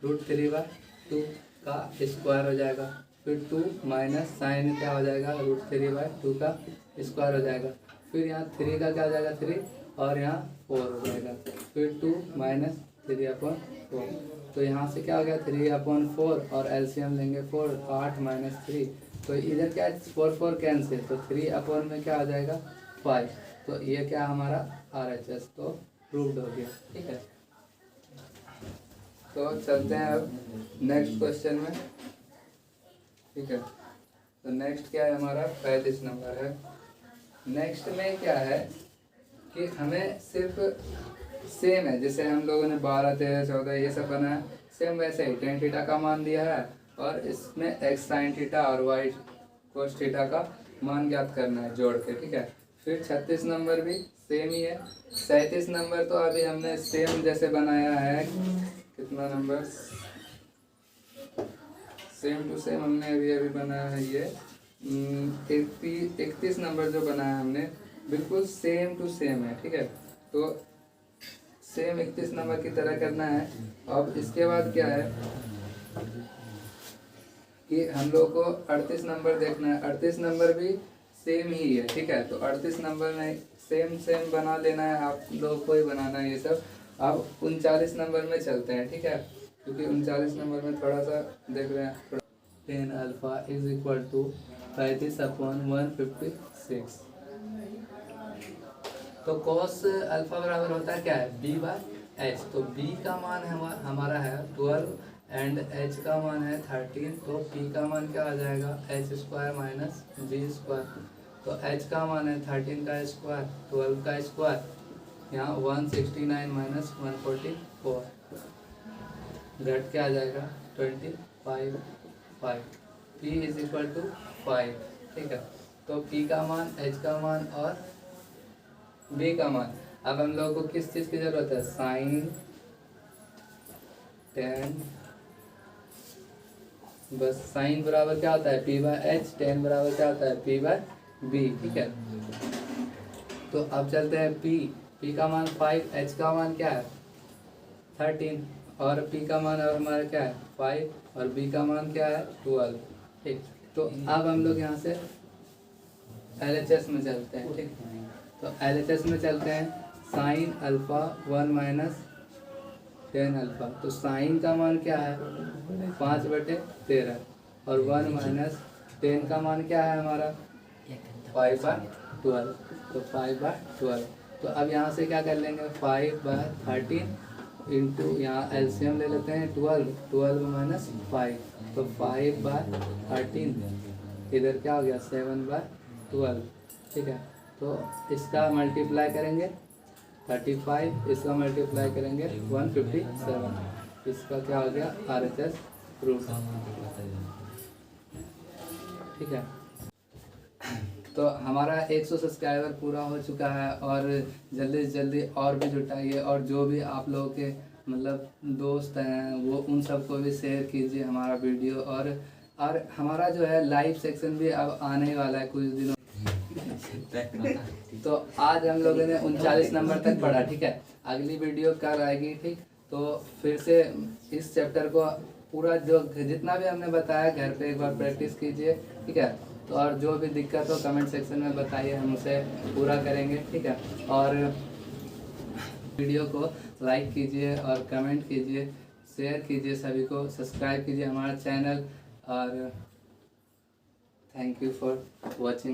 √3/2 का स्क्वायर हो जाएगा, फिर 2 माइनस साइन क्या हो जाएगा √3/2 का स्क्वायर हो जाएगा, फिर यहाँ 3 का क्या हो जाएगा 3 और यहाँ 4 हो जाएगा, फिर 2 माइनस 3/4। तो यहाँ से क्या हो गया 3/4 और LCM लेंगे 4, 8 माइनस 3। तो इधर क्या है 4 कैंसिल, तो 3 में क्या आ जाएगा 5। तो ये क्या हमारा RHS तो प्रूव्ड हो गया, ठीक है। तो चलते हैं अब नेक्स्ट क्वेश्चन में, ठीक है। तो नेक्स्ट क्या है हमारा 35 नंबर है। नेक्स्ट में क्या है कि हमें सिर्फ सेम है, जैसे हम लोगों ने 12, 13, 14 ये सब बनाया, सेम वैसे ही tan थीटा का मान दिया है और इसमें x sin थीटा और y cos थीटा का मान ज्ञात करना है जोड़ के, ठीक है। फिर 36 नंबर भी सेम ही है। 37 नंबर तो अभी हमने सेम जैसे बनाया है, कितना नंबर सेम टू सेम हमने अभी बनाया है ये 31 नंबर जो बनाया हमने बिल्कुल सेम टू सेम है, ठीक है। तो सेम 31 नंबर की तरह करना है। अब इसके बाद क्या है कि हम लोग को 38 नंबर देखना है। 38 नंबर भी सेम ही है, ठीक है। तो 38 नंबर में सेम सेम बना लेना है, आप लोग को ही बनाना है ये सब। अब 39 नंबर में चलते हैं, ठीक है, क्योंकि 39 नंबर में थोड़ा सा देख रहे हैं। 10 अल्फा इज इक्वल टू 35/156। तो कॉस अल्फा बराबर होता है क्या है, बी बाय एच। तो बी का मान हमारा है 12 एंड एच का मान है 13। तो पी का मान क्या आ जाएगा, एच स्क्वायर माइनस जी स्क्वायर। तो एच का मान है 13 का स्क्वायर 12 का स्क्वायर, यहाँ 169 माइनस 144 घट के आ जाएगा 25 5। पी इज इक्वल टू 5, ठीक है। तो पी का मान, एच का मान और बी का मान। अब हम लोगों को किस चीज की जरूरत है, साइन 10, बस साइन बराबर क्या होता है, पी बाय एच, 10 बराबर क्या होता है, पी बाय बी, ठीक है। तो अब चलते हैं पी का मान 5, एच का मान क्या है 13, और पी का मान अब हमारा क्या है 5, और बी का मान क्या है 12, ठीक। तो अब हम लोग यहाँ से LHS में चलते हैं, ठीक। तो LHS में चलते हैं, साइन अल्फा 1 माइनस 10 अल्फा। तो साइन का मान क्या है 5/13, और 1 माइनस 10 का मान क्या है हमारा 5/12। तो 5/12। तो अब यहाँ से क्या कर लेंगे, 5/13 इंटू, यहाँ एलसीएम ले लेते हैं 12 माइनस 5। तो 5/13 इधर क्या हो गया 7/12, ठीक है। तो इसका मल्टीप्लाई करेंगे 35, इसका मल्टीप्लाई करेंगे 157। इसका क्या हो गया RHS रूट, ठीक है। तो हमारा 100 सब्सक्राइबर पूरा हो चुका है, और जल्दी से जल्दी और भी जुटाइए, और जो भी आप लोगों के मतलब दोस्त हैं वो उन सबको भी शेयर कीजिए हमारा वीडियो। और हमारा जो है लाइव सेक्शन भी अब आने वाला है कुछ दिनों। तो आज हम लोगों ने 39 नंबर तक पढ़ा, ठीक है। अगली वीडियो कल आएगी, ठीक। तो फिर से इस चैप्टर को पूरा जो जितना भी हमने बताया घर पे एक बार प्रैक्टिस कीजिए, ठीक है। तो और जो भी दिक्कत हो कमेंट सेक्शन में बताइए, हम उसे पूरा करेंगे, ठीक है। और वीडियो को लाइक कीजिए और कमेंट कीजिए, शेयर कीजिए, सभी को सब्सक्राइब कीजिए हमारा चैनल। और थैंक यू फॉर वॉचिंग।